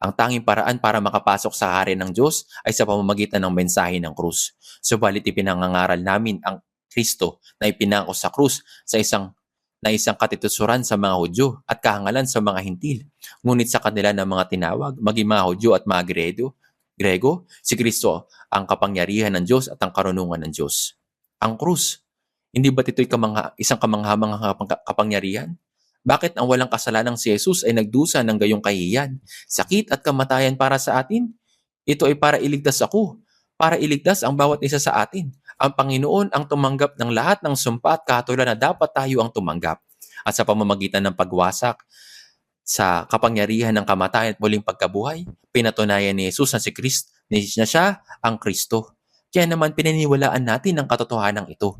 Ang tanging paraan para makapasok sa hari ng Diyos ay sa pamamagitan ng mensahe ng krus. Subalit ipinangangaral namin ang Kristo na ipinangako sa krus sa isang na isang katitusuran sa mga Hudyo at kahangalan sa mga Hintil. Ngunit sa kanila ng mga tinawag, maging mga Hudyo at mga Grego, si Kristo ang kapangyarihan ng Diyos at ang karunungan ng Diyos. Ang krus, hindi ba ito'y isang kamangha-manghang kapangyarihan? Bakit ang walang kasalanang si Jesus ay nagdusa ng gayong kahihiyan, sakit at kamatayan para sa atin? Ito ay para iligtas ako, para iligtas ang bawat isa sa atin. Ang Panginoon ang tumanggap ng lahat ng sumpa at kahatulan na dapat tayo ang tumanggap. At sa pamamagitan ng pagwasak sa kapangyarihan ng kamatayan at muling pagkabuhay, pinatunayan ni Jesus na siya ang Kristo. Kaya naman pininiwalaan natin ang katotohanan ito.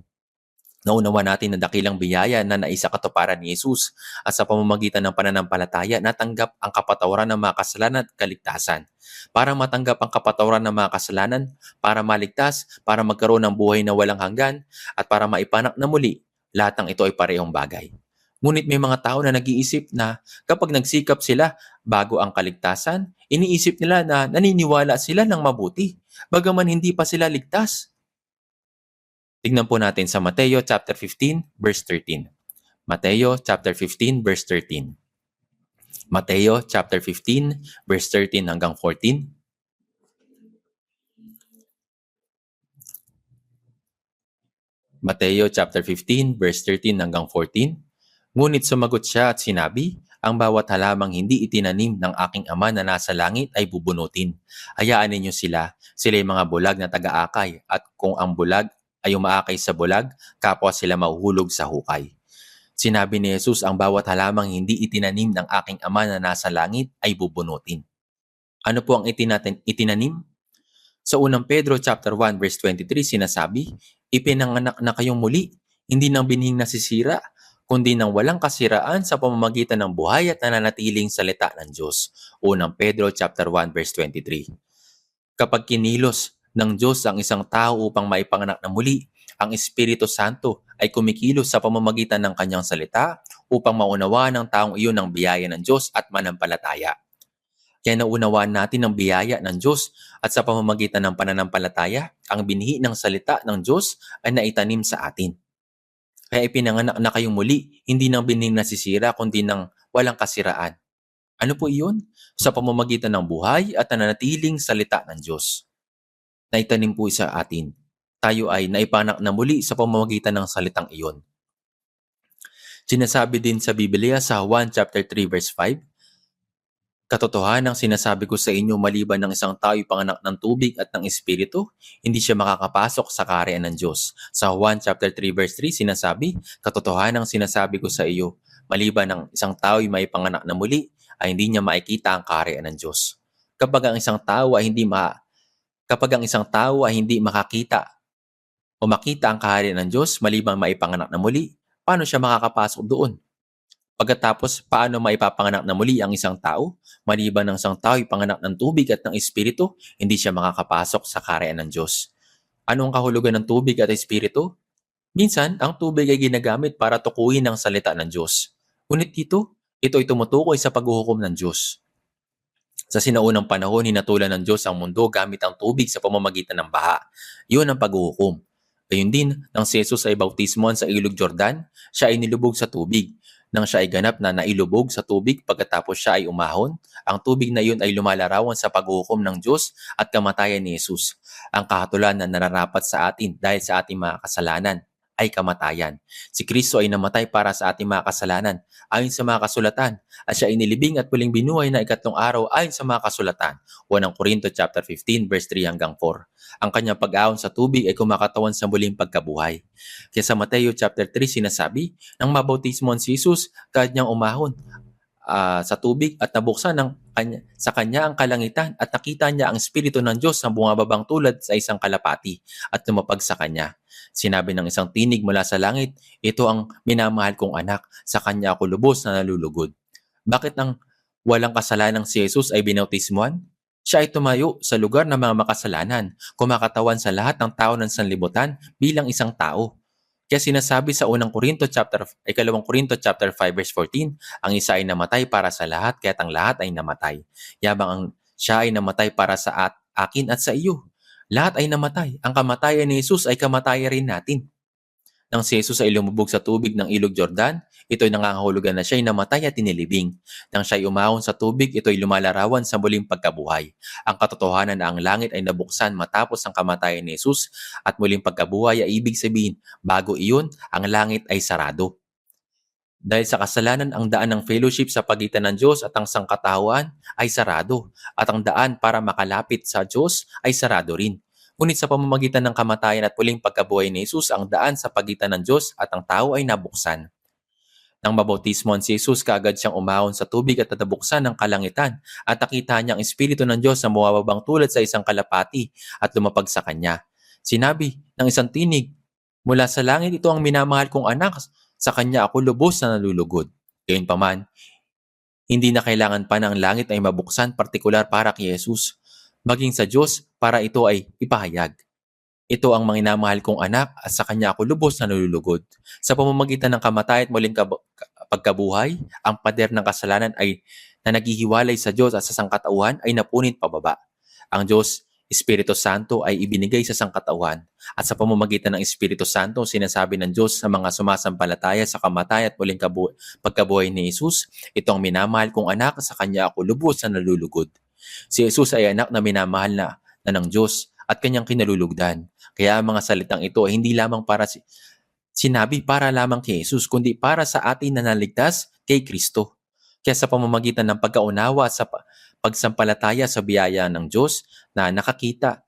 Naunawa natin na dakilang biyaya na naisakatuparan ni Jesus at sa pamamagitan ng pananampalataya natanggap ang kapatawaran ng mga kasalanan at kaligtasan. Para matanggap ang kapatawaran ng mga kasalanan, para maligtas, para magkaroon ng buhay na walang hanggan, at para maipanak na muli, lahat ng ito ay parehong bagay. Ngunit may mga tao na nag-iisip na kapag nagsikap sila bago ang kaligtasan, iniisip nila na naniniwala sila ng mabuti, bagaman hindi pa sila ligtas. Tingnan po natin sa Mateo chapter 15 verse 13. Mateo chapter 15 verse 13. Mateo chapter 15 verse 13 hanggang 14. Mateo chapter 15 verse 13 hanggang 14. Ngunit sumagot siya at sinabi, ang bawat halamang hindi itinanim ng aking ama na nasa langit ay bubunutin. Hayaan ninyo sila, sila'y mga bulag na taga-akay, at kung ang bulag ay umaakay sa bulag, kapwa sila mahuhulog sa hukay. Sinabi ni Jesus, ang bawat halamang hindi itinanim ng aking ama na nasa langit ay bubunutin. Ano po ang itinanim? Sa unang Pedro chapter 1 verse 23 sinasabi, ipinanganak na kayong muli, hindi ng binhing nasisira, kundi ng walang kasiraan sa pamamagitan ng buhay at nananatiling salita ng Diyos. Unang Pedro chapter 1 verse 23. Kapag kinilos ng Diyos ang isang tao upang maipanganak na muli, ang Espiritu Santo ay kumikilos sa pamamagitan ng kanyang salita upang maunawaan ng taong iyon ang biyaya ng Diyos at manampalataya. Kaya naunawaan natin ang biyaya ng Diyos at sa pamamagitan ng pananampalataya, ang binhi ng salita ng Diyos ay naitanim sa atin. Kaya ipinanganak na kayong muli, hindi ng binhing nasisira kundi ng walang kasiraan. Ano po iyon? Sa pamamagitan ng buhay at nananatiling salita ng Diyos. Naitanim po sa atin. Tayo ay naipanak na muli sa pamamagitan ng salitang iyon. Sinasabi din sa Biblia sa Juan chapter 3 verse 5, katotohanan ang sinasabi ko sa inyo, maliban ng isang tao ipanganak ng tubig at ng Espiritu, hindi siya makakapasok sa kaharian ng Diyos. Sa Juan chapter 3 verse 3 sinasabi, katotohanan ang sinasabi ko sa iyo, maliban ng isang tao ay maipanganak na muli, ay hindi niya makikita ang kaharian ng Diyos. Kapag ang isang tao ay hindi makakita o makita ang kaharian ng Diyos maliban maipanganak na muli, paano siya makakapasok doon? Pagkatapos, paano maipapanganak na muli ang isang tao? Maliban ng isang tao ipanganak ng tubig at ng Espiritu, hindi siya makakapasok sa kaharian ng Diyos. Ano ang kahulugan ng tubig at Espiritu? Minsan, ang tubig ay ginagamit para tukuyin ang salita ng Diyos. Ngunit ito ay tumutukoy sa paghuhukom ng Diyos. Sa sinaunang panahon, hinatulan ng Diyos ang mundo gamit ang tubig sa pamamagitan ng baha. Iyon ang paghuhukom. Gayun din, nang si Jesus ay bautismohan sa ilog Jordan, siya ay nilubog sa tubig. Nang siya ay ganap na nailubog sa tubig pagkatapos siya ay umahon, ang tubig na iyon ay lumalarawan sa paghuhukom ng Diyos at kamatayan ni Jesus. Ang kahatulan na nararapat sa atin dahil sa ating mga kasalanan ay kamatayan. Si Kristo ay namatay para sa ating mga kasalanan ayon sa mga kasulatan at siya ay nilibing at muling binuhay na ikatlong araw ayon sa mga kasulatan. 1 Corinto chapter 15 verse 3 hanggang 4. Ang kanyang pag-ahon sa tubig ay kumakatawan sa muling pagkabuhay. Kaya sa Mateo chapter 3 sinasabi, nang mabautismohan si Jesus, kanyang umahon sa tubig at nabuksan sa kanya ang kalangitan at nakita niya ang Espiritu ng Diyos na bumababang tulad sa isang kalapati at lumapag sa kanya. Sinabi ng isang tinig mula sa langit, ito ang minamahal kong anak, sa kanya ako lubos na nalulugod. Bakit nang walang kasalanang si Jesus ay binautismuhan? Siya ay tumayo sa lugar ng mga makasalanan, kumakatawan sa lahat ng tao ng sanlibutan bilang isang tao. Kaya sinasabi sa 2 Corinto chapter 5 verse 14, ang isa ay namatay para sa lahat, kaya't ang lahat ay namatay. Yabang siya ay namatay para sa akin at sa iyo. Lahat ay namatay. Ang kamatayan ni Jesus ay kamatayan rin natin. Nang si Jesus ay lumubog sa tubig ng ilog Jordan, ito'y nangangahulugan na siya'y namatay at tinilibing. Nang siya'y umahon sa tubig, ito'y lumalarawan sa muling pagkabuhay. Ang katotohanan na ang langit ay nabuksan matapos ang kamatayan ni Jesus at muling pagkabuhay ay ibig sabihin, bago iyon, ang langit ay sarado. Dahil sa kasalanan, ang daan ng fellowship sa pagitan ng Diyos at ang sangkatauhan ay sarado, at ang daan para makalapit sa Diyos ay sarado rin. Ngunit sa pamamagitan ng kamatayan at muling pagkabuhay ni Jesus, ang daan sa pagitan ng Diyos at ang tao ay nabuksan. Nang mabautismohan si Jesus, kaagad siyang umahon sa tubig at natabuksan ng kalangitan at nakita niya ang Espiritu ng Diyos na bumababang tulad sa isang kalapati at lumapag sa kanya. Sinabi ng isang tinig, "Mula sa langit ito ang minamahal kong anak, sa kanya ako lubos na nalulugod." Gayunpaman, hindi na kailangan pa ng langit ay mabuksan partikular para kay Jesus, maging sa Diyos para ito ay ipahayag. Ito ang minamahal kong anak at sa kanya ako lubos na nalulugod. Sa pamamagitan ng kamatay at muling pagkabuhay, ang pader ng kasalanan ay na naghihiwalay sa Diyos at sa sangkatauhan ay napunit pababa. Ang Diyos, Espiritu Santo ay ibinigay sa sangkatauhan at sa pamamagitan ng Espiritu Santo, sinasabi ng Diyos sa mga sumasampalataya sa kamatay at muling pagkabuhay ni Jesus, ito ang minamahal kong anak, sa kanya ako lubos na nalulugod. Si Jesus ay anak na minamahal na ng Diyos at kanyang kinalulugdan. Kaya ang mga salitang ito ay hindi lamang sinabi para lamang kay Jesus, kundi para sa atin na naligtas kay Kristo. Kaya sa pamamagitan ng pagkaunawa sa pagsampalataya sa biyaya ng Diyos na nakita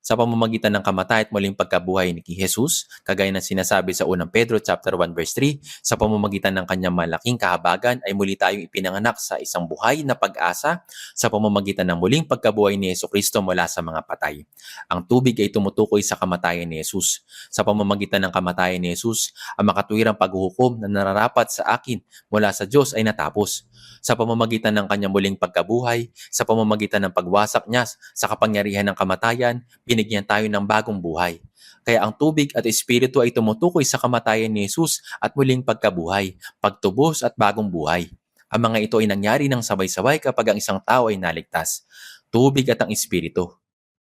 sa pamamagitan ng kamatay at muling pagkabuhay ni Jesus, kagaya ng sinasabi sa unang Pedro chapter 1 verse 3, sa pamamagitan ng kanyang malaking kahabagan ay muli tayong ipinanganak sa isang buhay na pag-asa sa pamamagitan ng muling pagkabuhay ni Jesucristo mula sa mga patay. Ang tubig ay tumutukoy sa kamatayan ni Jesus. Sa pamamagitan ng kamatayan ni Jesus, ang makatwirang paghuhukom na nararapat sa akin mula sa Diyos ay natapos. Sa pamamagitan ng kanyang muling pagkabuhay, sa pamamagitan ng pagwasak niya sa kapangyarihan ng kamatayan, binigyan tayo ng bagong buhay. Kaya ang tubig at espiritu ay tumutukoy sa kamatayan ni Jesus at muling pagkabuhay, pagtubos at bagong buhay. Ang mga ito ay nangyari ng sabay-sabay kapag ang isang tao ay naligtas. Tubig at ang espiritu.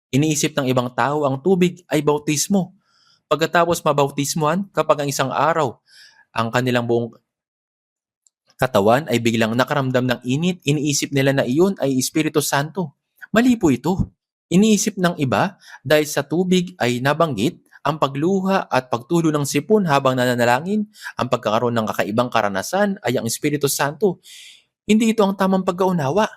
Iniisip ng ibang tao ang tubig ay bautismo. Pagkatapos mabautismohan, kapag ang isang araw, ang kanilang buong katawan ay biglang nakaramdam ng init, iniisip nila na iyon ay Espiritu Santo. Mali po ito. Iniisip ng iba dahil sa tubig ay nabanggit ang pagluha at pagtulo ng sipon habang nananalangin, ang pagkakaroon ng kakaibang karanasan ay ang Espiritu Santo. Hindi ito ang tamang pagkaunawa.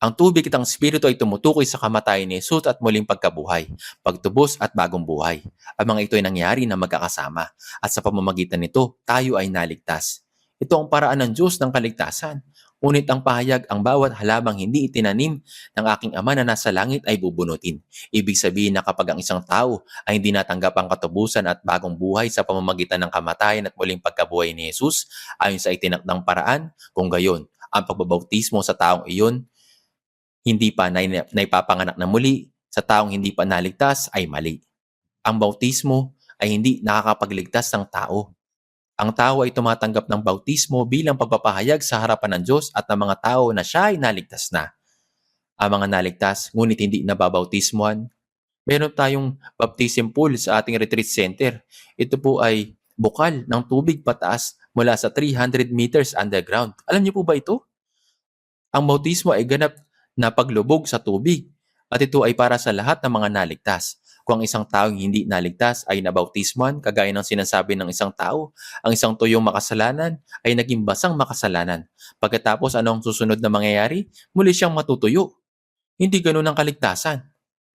Ang tubig at ang Espiritu ay tumutukoy sa kamatayan ni Jesus at muling pagkabuhay, pagtubos at bagong buhay. Ang mga ito ay nangyari na magkakasama at sa pamamagitan nito, tayo ay naligtas. Ito ang paraan ng Diyos ng kaligtasan. Ngunit ang pahayag, ang bawat halamang hindi itinanim ng aking Ama na nasa langit ay bubunutin. Ibig sabihin na kapag ang isang tao ay hindi natanggap ang katubusan at bagong buhay sa pamamagitan ng kamatayan at muling pagkabuhay ni Jesus, ayon sa itinakdang paraan, kung gayon, ang pagbabautismo sa taong iyon, hindi pa naipapanganak na muli, sa taong hindi pa naligtas ay mali. Ang bautismo ay hindi nakakapagligtas ng tao. Ang tao ay tumatanggap ng bautismo bilang pagpapahayag sa harapan ng Diyos at ng mga tao na siya ay naligtas na. Ang mga naligtas, ngunit hindi nababautismohan, meron tayong baptism pool sa ating retreat center. Ito po ay bukal ng tubig pataas mula sa 300 meters underground. Alam niyo po ba ito? Ang bautismo ay ganap na paglubog sa tubig at ito ay para sa lahat ng mga naligtas. Kung ang isang taong hindi naligtas ay nabautismuhan, kagaya ng sinasabi ng isang tao, ang isang tuyong makasalanan ay naging basang makasalanan. Pagkatapos ano ang susunod na mangyayari? Muli siyang matutuyo. Hindi ganun ang kaligtasan.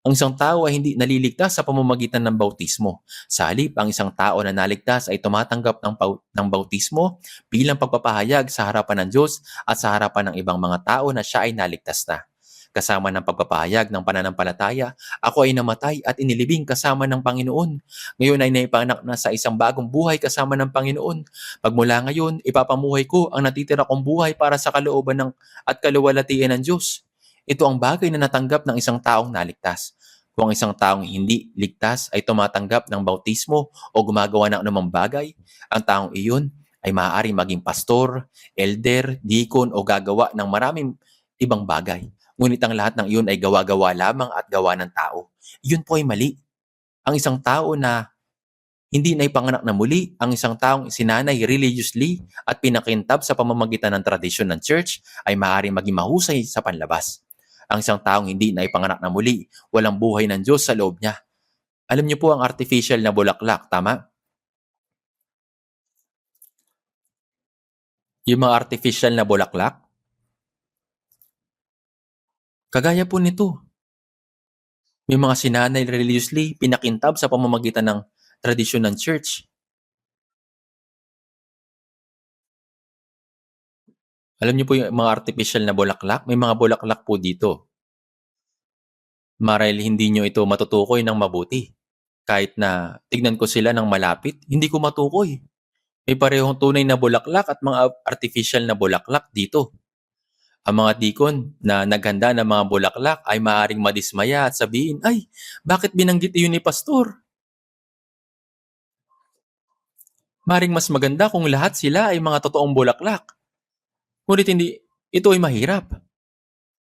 Ang isang tao ay hindi naliligtas sa pamamagitan ng bautismo. Sa halip, ang isang tao na naligtas ay tumatanggap ng bautismo bilang pagpapahayag sa harapan ng Diyos at sa harapan ng ibang mga tao na siya ay naligtas na. Kasama ng pagpapahayag ng pananampalataya, ako ay namatay at inilibing kasama ng Panginoon. Ngayon ay naipanganak na sa isang bagong buhay kasama ng Panginoon. Pagmula ngayon, ipapamuhay ko ang natitira kong buhay para sa kalooban at kaluwalhatian ng Diyos. Ito ang bagay na natanggap ng isang taong naligtas. Kung ang isang taong hindi ligtas ay tumatanggap ng bautismo o gumagawa ng anumang bagay, ang taong iyon ay maaaring maging pastor, elder, deacon o gagawa ng maraming ibang bagay. Ngunit ang lahat ng iyon ay gawa-gawa lamang at gawa ng tao. Iyon po ay mali. Ang isang tao na hindi na ipanganak na muli ang isang taong sinanay religiously at pinakintab sa pamamagitan ng tradisyon ng church ay maaaring maging mahusay sa panlabas. Ang isang taong hindi na ipanganak na muli, walang buhay ng Diyos sa loob niya. Alam niyo po ang artificial na bulaklak, tama? Yung mga artificial na bulaklak, kagaya po nito. May mga sinanay religiously pinakintab sa pamamagitan ng tradisyon ng church. Alam niyo po yung mga artificial na bulaklak? May mga bulaklak po dito. Marahil hindi niyo ito matutukoy ng mabuti. Kahit na tignan ko sila ng malapit, hindi ko matukoy. May parehong tunay na bulaklak at mga artificial na bulaklak dito. Ang mga dikon na naghanda ng mga bulaklak ay maaaring madismaya at sabihin, "Ay, bakit binanggit iyon ni pastor?" Maring mas maganda kung lahat sila ay mga totoong bulaklak. Ngunit hindi, ito ay mahirap.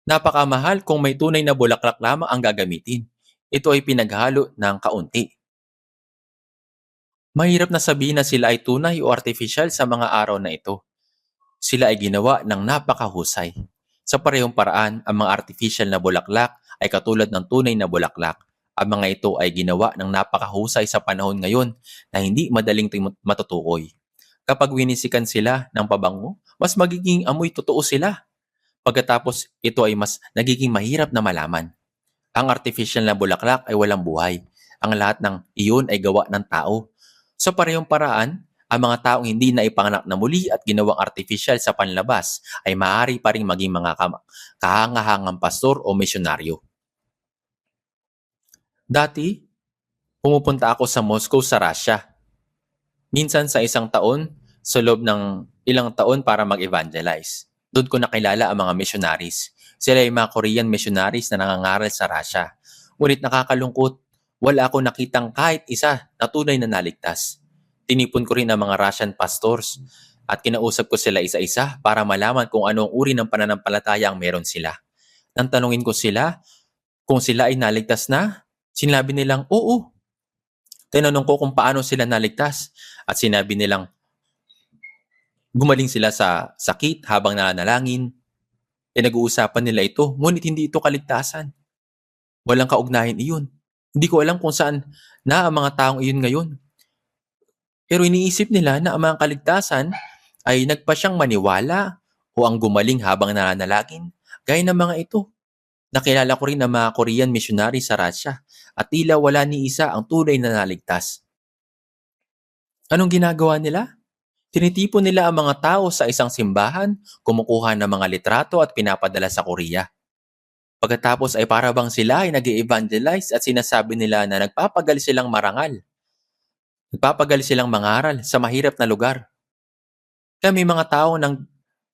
Napakamahal kung may tunay na bulaklak lamang ang gagamitin. Ito ay pinaghalo ng kaunti. Mahirap na sabihin na sila ay tunay o artificial sa mga araw na ito. Sila ay ginawa ng napakahusay. Sa parehong paraan, ang mga artificial na bulaklak ay katulad ng tunay na bulaklak. Ang mga ito ay ginawa ng napakahusay sa panahon ngayon na hindi madaling matutukoy. Kapag winisikan sila ng pabango, mas magiging amoy totoo sila. Pagkatapos, ito ay mas nagiging mahirap na malaman. Ang artificial na bulaklak ay walang buhay. Ang lahat ng iyon ay gawa ng tao. Sa parehong paraan, ang mga taong hindi na ipanganak na muli at ginawang artificial sa panlabas ay maaari pa rin maging mga kahangahangang pastor o misyonaryo. Dati, pumupunta ako sa Moscow sa Russia. Minsan sa isang taon, sa loob ng ilang taon para mag-evangelize. Doon ko nakilala ang mga missionaries. Sila ay mga Korean missionaries na nangangaral sa Russia. Ngunit nakakalungkot, wala ako nakitang kahit isa na tunay na naligtas. Tinipon ko rin ang mga Russian pastors at kinausap ko sila isa-isa para malaman kung anong uri ng pananampalataya ang meron sila. Nang tanungin ko sila kung sila ay naligtas na, sinabi nilang oo. Tinanong ko kung paano sila naligtas at sinabi nilang gumaling sila sa sakit habang nananalangin. Pinag-uusapan nila ito, ngunit hindi ito kaligtasan. Walang kaugnayan iyon. Hindi ko alam kung saan na ang mga taong iyon ngayon. Pero iniisip nila na ang mga kaligtasan ay nagpa siyang maniwala o ang gumaling habang nananalangin. Gaya ng mga ito. Nakilala ko rin ang mga Korean missionary sa Russia at tila wala ni isa ang tunay na naligtas. Anong ginagawa nila? Tinitipon nila ang mga tao sa isang simbahan, kumukuha ng mga litrato at pinapadala sa Korea. Pagkatapos ay para bang sila ay nag-evangelize at sinasabi nila na nagpapagal silang marangal. Nagpapagal silang mangaral sa mahirap na lugar. Kaya may mga tao nang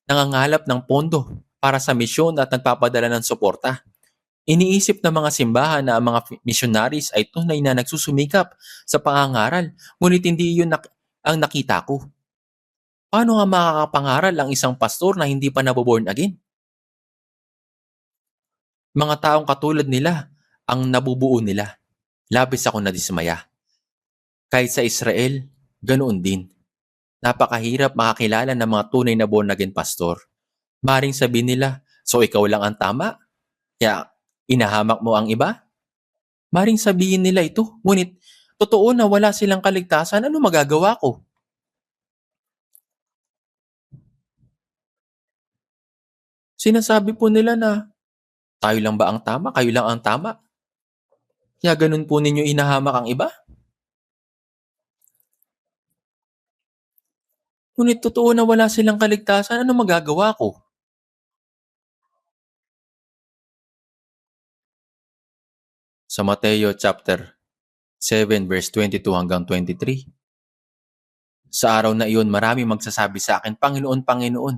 nangangalap ng pondo para sa misyon at nagpapadala ng suporta. Iniisip ng mga simbahan na ang mga missionaries ay tunay na nagsusumikap sa pangangaral, ngunit hindi iyon ang nakita ko. Paano nga makakapangaral ang isang pastor na hindi pa naboborn again? Mga taong katulad nila ang nabubuo nila. Labis ako nadismaya. Kahit sa Israel, ganoon din. Napakahirap makakilala ng mga tunay na born again pastor. Maring sabihin nila, so ikaw lang ang tama? Kaya inahamak mo ang iba? Maring sabihin nila ito, ngunit totoo na wala silang kaligtasan, ano magagawa ko? Sinasabi po nila na tayo lang ba ang tama? Kayo lang ang tama? Kaya ganun po ninyo inahamak ang iba? Ngunit totoo na wala silang kaligtasan, ano magagawa ko? Sa Mateo chapter 7 verse 22 hanggang 23. Sa araw na iyon, marami magsasabi sa akin, Panginoon, Panginoon,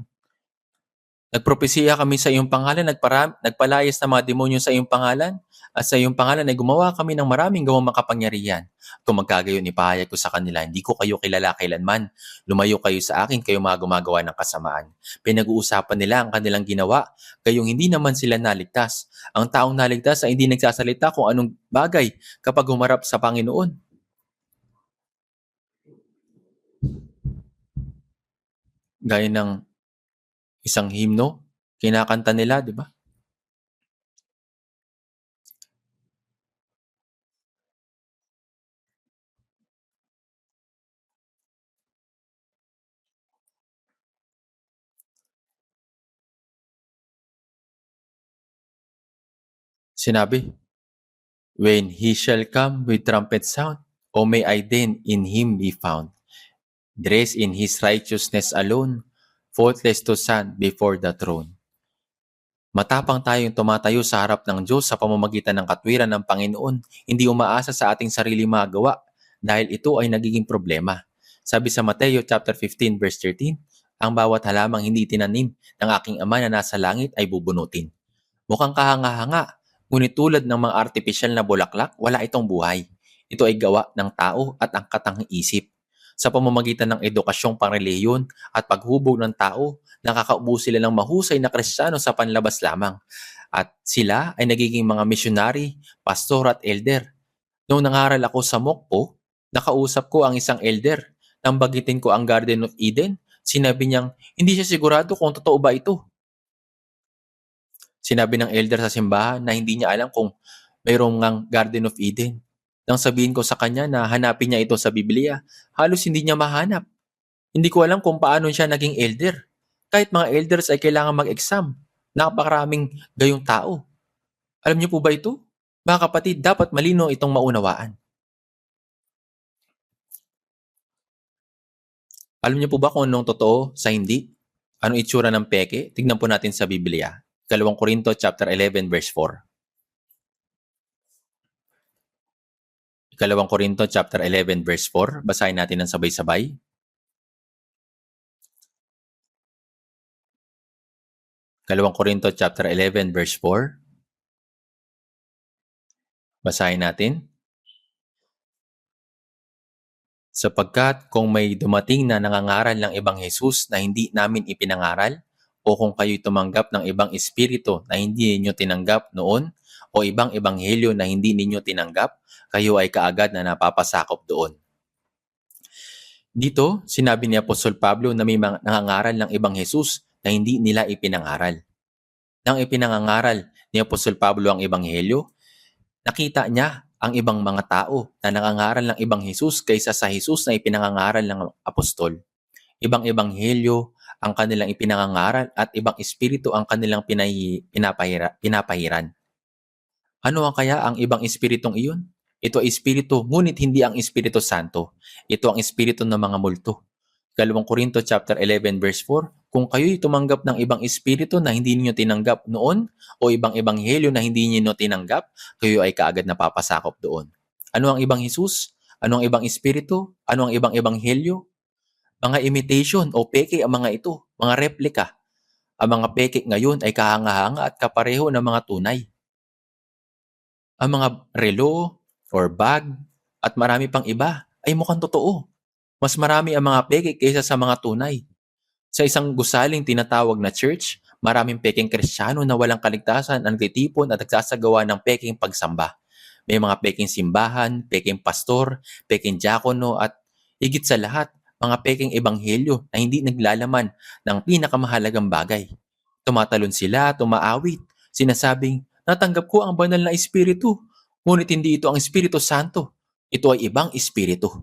nagpropesiya kami sa iyong pangalan, nagpalayas ng mga demonyo sa iyong pangalan, at sa iyong pangalan ay gumawa kami ng maraming gawang makapangyarihan. Kung magkagayon, ipahayag ko sa kanila, hindi ko kayo kilala kailanman. Lumayo kayo sa akin, kayo mga gumagawa ng kasamaan. Pinag-uusapan nila ang kanilang ginawa, kayong hindi naman sila naligtas. Ang taong naligtas ay hindi nagsasalita kung anong bagay kapag humarap sa Panginoon. Gaya ng isang himno, kinakanta nila, di ba? Sinabi, "When he shall come with trumpet sound, O may I then in him be found, dressed in his righteousness alone, faultless to stand before the throne." Matapang tayong tumatayo sa harap ng Diyos sa pamamagitan ng katwiran ng Panginoon, hindi umaasa sa ating sarili magawa dahil ito ay nagiging problema. Sabi sa Mateo chapter 15 verse 13, "Ang bawat halamang hindi tinanim ng aking Ama na nasa langit ay bubunutin." Mukhang kahanga-hanga, ngunit tulad ng mga artipisyal na bulaklak, wala itong buhay. Ito ay gawa ng tao at angkatang isip. Sa pamamagitan ng edukasyong pangrelihiyon at paghubog ng tao, nakakaubo sila ng mahusay na Kristiyano sa panlabas lamang. At sila ay nagiging mga misyonary, pastor at elder. Noong nangaral ako sa Mokpo, nakausap ko ang isang elder. Nang bagitin ko ang Garden of Eden, sinabi niyang hindi siya sigurado kung totoo ba ito. Sinabi ng elder sa simbahan na hindi niya alam kung mayroong ngang Garden of Eden. Nang sabihin ko sa kanya na hanapin niya ito sa Biblia, halos hindi niya mahanap. Hindi ko alam kung paano siya naging elder. Kahit mga elders ay kailangan mag-exam. Napakaraming gayong tao. Alam niyo po ba ito? Mga kapatid, dapat malino itong maunawaan. Alam niyo po ba kung anong totoo sa hindi? Anong itsura ng peke? Tignan po natin sa Biblia. 2 Korinto chapter 11 verse 4. 2 Korinto chapter 11 verse 4. Basahin natin ng sabay-sabay. 2 Korinto chapter 11 verse 4. Basahin natin. Sapagkat kung may dumating na nangangaral ng ibang Jesus na hindi namin ipinangaral, o kung kayo'y tumanggap ng ibang espiritu na hindi ninyo tinanggap noon, o ibang ebanghelyo na hindi ninyo tinanggap, kayo ay kaagad na napapasakop doon. Dito, sinabi ni Apostol Pablo na may mga nangangaral ng ibang Jesus na hindi nila ipinangaral. Nang ipinangangaral ni Apostol Pablo ang ebanghelyo, nakita niya ang ibang mga tao na nangangaral ng ibang Jesus kaysa sa Jesus na ipinangangaral ng apostol. Ibang ebanghelyo ang kanilang ipinangangaral at ibang espiritu ang kanilang pinapahiran. Ano ang kaya ang ibang espiritong iyon? Ito ay espiritu, ngunit hindi ang Espiritu Santo. Ito ang espiritu ng mga multo. 2 Korinto chapter 11 verse 4, kung kayo'y tumanggap ng ibang espiritu na hindi niyo tinanggap noon o ibang ebanghelyo na hindi niyo tinanggap, kayo ay kaagad napapasakop doon. Ano ang ibang Jesus? Ano ang ibang espiritu? Ano ang ibang ebanghelyo? Mga imitation o peke ang mga ito, mga replika. Ang mga peke ngayon ay kahanga-hanga at kapareho ng mga tunay. Ang mga relo or bag at marami pang iba ay mukhang totoo. Mas marami ang mga peke kaysa sa mga tunay. Sa isang gusaling tinatawag na church, maraming peking Kristiyano na walang kaligtasan ang nagtitipon at nagsasagawa ng peking pagsamba. May mga peking simbahan, peking pastor, peking diakono at higit sa lahat, mga peking ebanghelyo na hindi naglalaman ng pinakamahalagang bagay. Tumatalon sila, tumaawit, sinasabing, natanggap ko ang banal na espiritu, ngunit hindi ito ang Espiritu Santo. Ito ay ibang espiritu.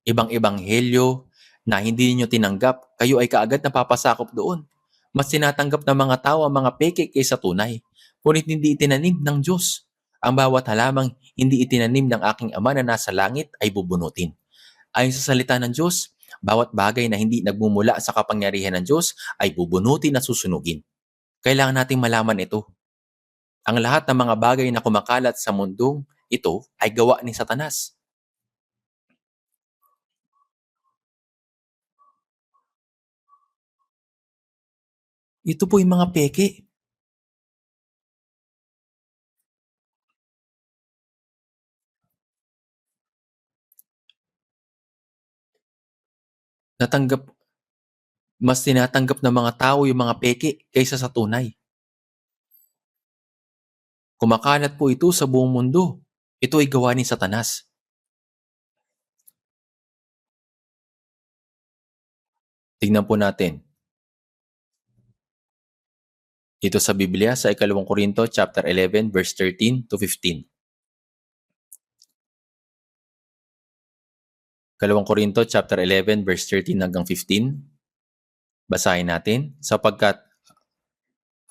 Ibang ebanghelyo na hindi niyo tinanggap, kayo ay kaagad napapasakop doon. Mas tinatanggap ng mga tao ang mga peke kaysa tunay, ngunit hindi itinanim ng Diyos. Ang bawat halamang hindi itinanim ng aking Ama na nasa langit ay bubunutin. Ayon sa salita ng Diyos, bawat bagay na hindi nagmumula sa kapangyarihan ng Diyos ay bubunutin at susunugin. Kailangan nating malaman ito. Ang lahat ng mga bagay na kumakalat sa mundong ito ay gawa ni Satanas. Ito po yung mga peke. Natanggap, mas tinatanggap ng mga tao yung mga peke kaysa sa tunay. Kumakalat po ito sa buong mundo. Ito ay gawa ni Satanas. Tignan po natin. Dito sa Biblia sa 2 Korinto chapter 11 verse 13 to 15. 2 Korinto chapter 11 verse 13 hanggang 15. Basahin natin. Sapagkat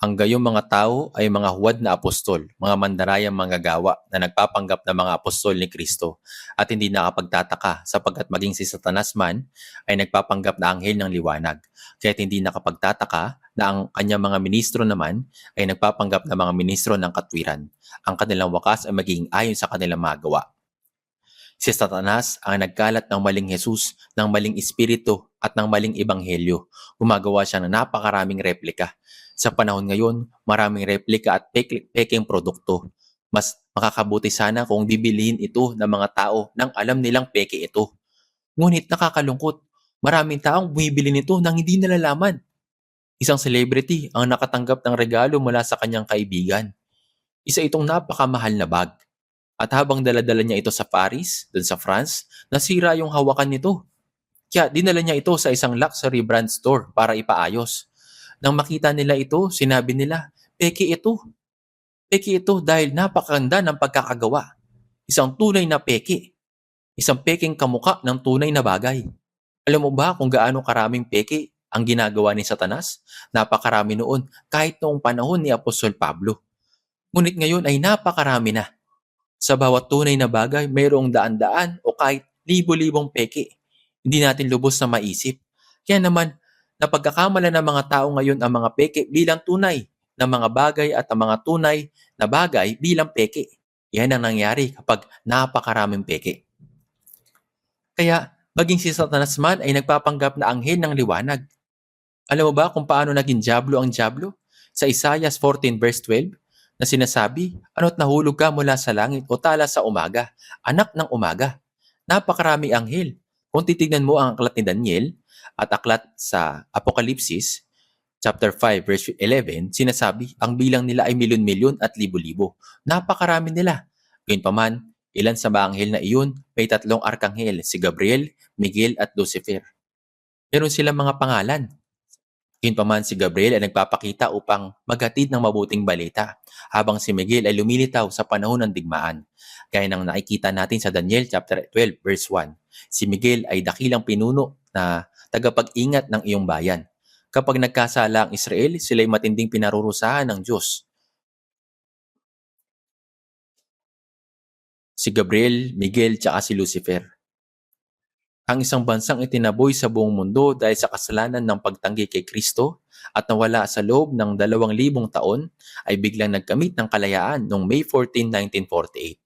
ang gayong mga tao ay mga huwad na apostol, mga mandarayang manggagawa na nagpapanggap na mga apostol ni Kristo at hindi nakapagtataka sapagkat maging si Satanas man ay nagpapanggap na anghel ng liwanag. Kaya't hindi nakapagtataka na ang kanyang mga ministro naman ay nagpapanggap na mga ministro ng katwiran. Ang kanilang wakas ay magiging ayon sa kanilang magawa. Si Satanas ang nagkalat ng maling Jesus, ng maling espiritu at ng maling ebanghelyo. Gumagawa siya ng napakaraming replika. Sa panahon ngayon, maraming replika at peking produkto. Mas makakabuti sana kung bibilihin ito ng mga tao nang alam nilang peke ito. Ngunit nakakalungkot, maraming taong bumibili nito nang hindi nalalaman. Isang celebrity ang nakatanggap ng regalo mula sa kanyang kaibigan. Isa itong napakamahal na bag. At habang daladala niya ito sa Paris, dun sa France, nasira yung hawakan nito. Kaya dinala niya ito sa isang luxury brand store para ipaayos. Nang makita nila ito, sinabi nila, peke ito. Peke ito dahil napakaganda ng pagkakagawa. Isang tunay na peke. Isang peking kamuka ng tunay na bagay. Alam mo ba kung gaano karaming peke ang ginagawa ni Satanas? Napakarami noon kahit noong panahon ni Apostol Pablo. Ngunit ngayon ay napakarami na. Sa bawat tunay na bagay, mayroong daan-daan o kahit libo-libong peke. Hindi natin lubos na maisip. Kaya naman, napagkakamala ng mga tao ngayon ang mga peke bilang tunay na mga bagay at ang mga tunay na bagay bilang peke. Yan ang nangyari kapag napakaraming peke. Kaya, maging si Satanas man ay nagpapanggap na anghel ng liwanag. Alam mo ba kung paano naging dyablo ang dyablo? Sa Isaiah 14 verse 12, na sinasabi, ano't nahulog ka mula sa langit o tala sa umaga, anak ng umaga. Napakarami anghel. Kung titignan mo ang aklat ni Daniel at aklat sa Apokalipsis, chapter 5, verse 11, sinasabi, ang bilang nila ay milyon-milyon at libo-libo. Napakarami nila. Gayunpaman, ilan sa mga anghel na iyon, may 3 arkanghel, si Gabriel, Miguel at Lucifer. Meron silang mga pangalan. Gayunpaman si Gabriel ay nagpapakita upang maghatid ng mabuting balita, habang si Miguel ay lumilitaw sa panahon ng digmaan. Gaya ng nakikita natin sa Daniel chapter 12 verse 1. Si Miguel ay dakilang pinuno na tagapag-ingat ng iyong bayan. Kapag nagkasala ang Israel, sila'y matinding pinarurusahan ng Diyos. Si Gabriel, Miguel, tsaka si Lucifer. Ang isang bansang itinaboy sa buong mundo dahil sa kasalanan ng pagtanggi kay Kristo at nawala sa loob ng 2,000 taon ay biglang nagkamit ng kalayaan noong May 14, 1948.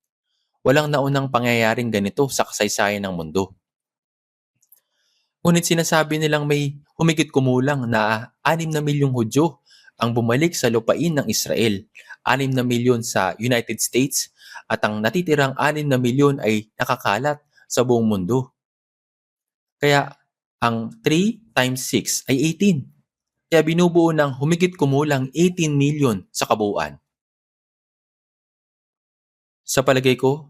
Walang naunang pangyayaring ganito sa kasaysayan ng mundo. Ngunit sinasabi nilang may humigit kumulang na 6 na milyong Hudyo ang bumalik sa lupain ng Israel, 6 na milyon sa United States at ang natitirang 6 na milyon ay nakakalat sa buong mundo. Kaya ang 3 times 6 ay 18. Kaya binubuo ng humigit kumulang 18 million sa kabuuan. Sa palagay ko,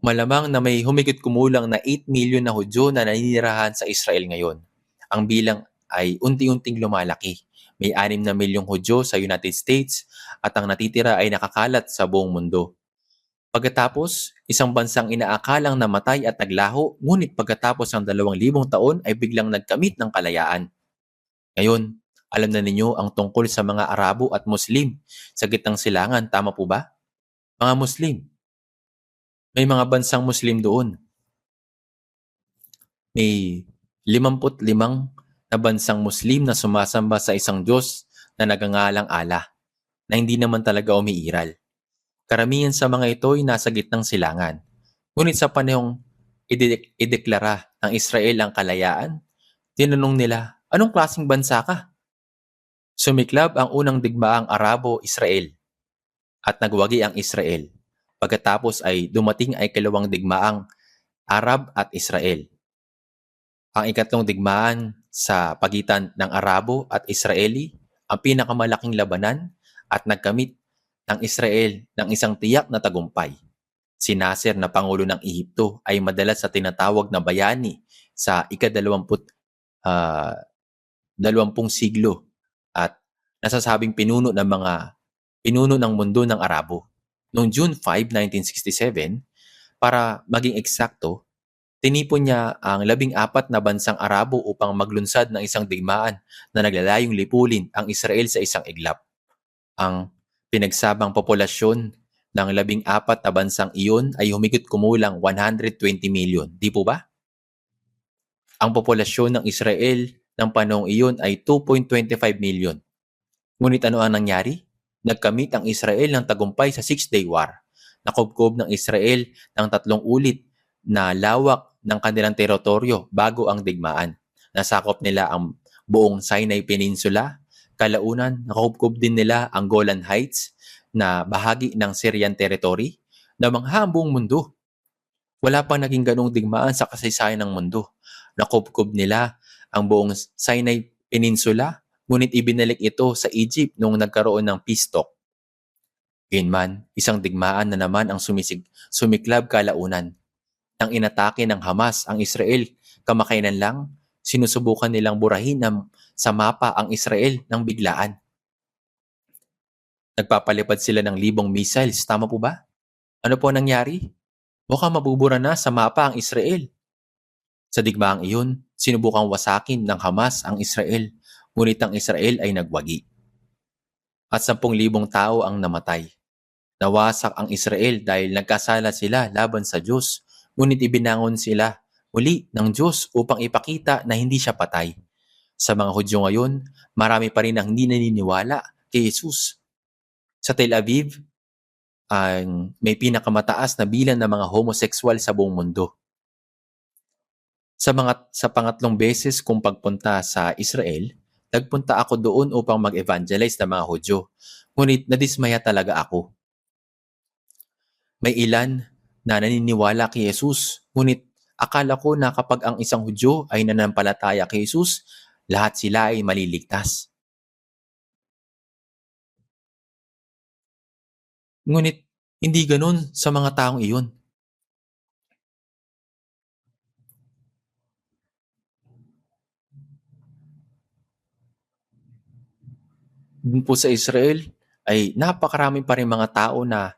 malamang na may humigit kumulang na 8 million na Hudyo na naninirahan sa Israel ngayon. Ang bilang ay unti-unting lumalaki. May 6 na milyong Hudyo sa United States at ang natitira ay nakakalat sa buong mundo. Pagkatapos, isang bansang inaakalang namatay at naglaho, ngunit pagkatapos ng 2,000 taon ay biglang nagkamit ng kalayaan. Ngayon, alam na ninyo ang tungkol sa mga Arabo at Muslim sa gitnang silangan, tama po ba? Mga Muslim. May mga bansang Muslim doon. May 55 na bansang Muslim na sumasamba sa isang Diyos na nagangalang Allah, na hindi naman talaga umiiral. Karamihan sa mga ito ay nasa gitnang silangan. Ngunit sa panahong ideklara ng Israel ang kalayaan, tinanong nila, anong klaseng bansa ka? Sumiklab ang unang digmaang Arabo-Israel at nagwagi ang Israel. Pagkatapos ay dumating ay kalawang digmaang Arab at Israel. Ang ikatlong digmaan sa pagitan ng Arabo at Israeli, ang pinakamalaking labanan at nagkamit ng Israel ng isang tiyak na tagumpay. Si Nasser na Pangulo ng Ehipto ay madalas sa tinatawag na bayani sa ika-20 20 siglo at nasasabing pinuno ng mundo ng Arabo. Noong June 5, 1967, para maging eksakto, tinipon niya ang 14 na bansang Arabo upang maglunsad ng isang digmaan na naglalayong lipulin ang Israel sa isang iglap. Ang pinagsabang populasyon ng 14 na bansang iyon ay humigit kumulang 120 million. Di po ba? Ang populasyon ng Israel ng panahong iyon ay 2.25 million. Ngunit ano ang nangyari? Nagkamit ang Israel ng tagumpay sa Six-Day War. Nakubkob ng Israel ng 3 ulit na lawak ng kanilang teritoryo bago ang digmaan. Nasakop nila ang buong Sinai Peninsula. Kalaunan, nakubkob din nila ang Golan Heights na bahagi ng Syrian territory na mangha ang buong mundo. Wala pang naging ganong digmaan sa kasaysayan ng mundo. Nakubkob nila ang buong Sinai Peninsula, ngunit ibinalik ito sa Egypt noong nagkaroon ng peace talk. Gayunman, isang digmaan na naman ang sumiklab kalaunan. Nang inatake ng Hamas ang Israel, kamakailan lang, sinusubukan nilang burahin sa mapa ang Israel ng biglaan. Nagpapalipad sila ng libong missiles, tama po ba? Ano po nangyari? Mukhang mabubura na sa mapa ang Israel. Sa digmaang iyon, sinubukang wasakin ng Hamas ang Israel, ngunit ang Israel ay nagwagi. At 10,000 tao ang namatay. Nawasak ang Israel dahil nagkasala sila laban sa Diyos, ngunit ibinangon sila muli ng Diyos upang ipakita na hindi siya patay. Sa mga Hudyo ngayon, marami pa rin ang hindi naniniwala kay Jesus. Sa Tel Aviv, may pinakamataas na bilang ng mga homosexual sa buong mundo. Sa pangatlong beses kong pagpunta sa Israel, nagpunta ako doon upang mag-evangelize ng mga Hudyo. Ngunit nadismaya talaga ako. May ilan na naniniwala kay Jesus, ngunit akala ko na kapag ang isang Hudyo ay nanampalataya kay Jesus, lahat sila ay maliligtas. Ngunit hindi ganun sa mga taong iyon. Dun po sa Israel ay napakarami pa rin mga tao na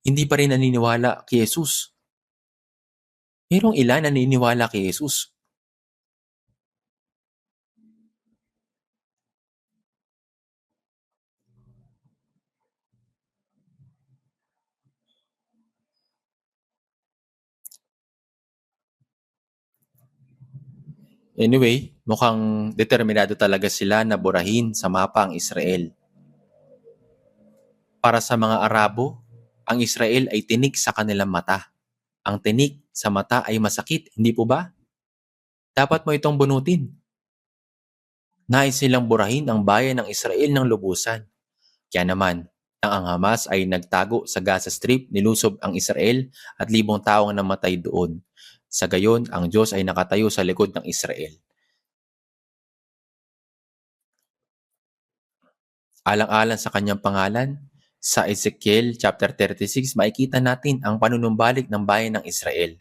hindi pa rin naniniwala kay Jesus. Mayroong ilan na naniniwala kay Jesus. Anyway, mukhang determinado talaga sila na burahin sa mapa ang Israel. Para sa mga Arabo, ang Israel ay tinik sa kanilang mata. Ang tinik sa mata ay masakit, hindi po ba? Dapat mo itong bunutin. Nais silang burahin ang bayan ng Israel ng lubusan. Kaya naman, nang ang Hamas ay nagtago sa Gaza Strip, nilusob ang Israel at libong tao ang namatay doon. Sa gayon, ang Diyos ay nakatayo sa likod ng Israel. Alang-alang sa kanyang pangalan, sa Ezekiel chapter 36, makikita natin ang panunumbalik ng bayan ng Israel.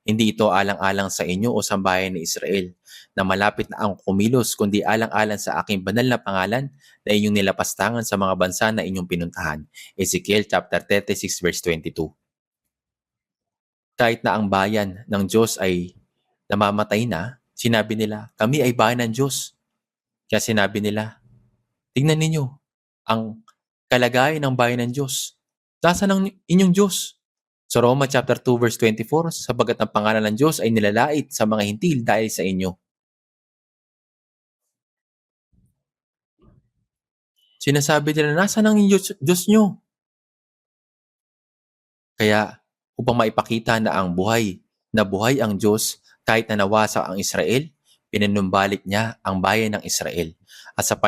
Hindi ito alang-alang sa inyo o sa bayan ni Israel na malapit na ang kumilos, kundi alang-alang sa aking banal na pangalan na inyong nilapastangan sa mga bansa na inyong pinuntahan. Ezekiel chapter 36 verse 22. Kahit na ang bayan ng Diyos ay namamatay na, sinabi nila, kami ay bayan ng Diyos. Kaya sinabi nila, tingnan ninyo ang kalagayan ng bayan ng Diyos. Nasaan ang inyong Diyos? Sa Roma chapter 2 verse 24, sapagat ang pangalan ng Diyos ay nilalait sa mga hintil dahil sa inyo. Sinasabi nila, nasaan ang Diyos nyo? Kaya upang maipakita na buhay ang Diyos kahit na nawasak ang Israel, pinanumbalik niya ang bayan ng Israel. At sa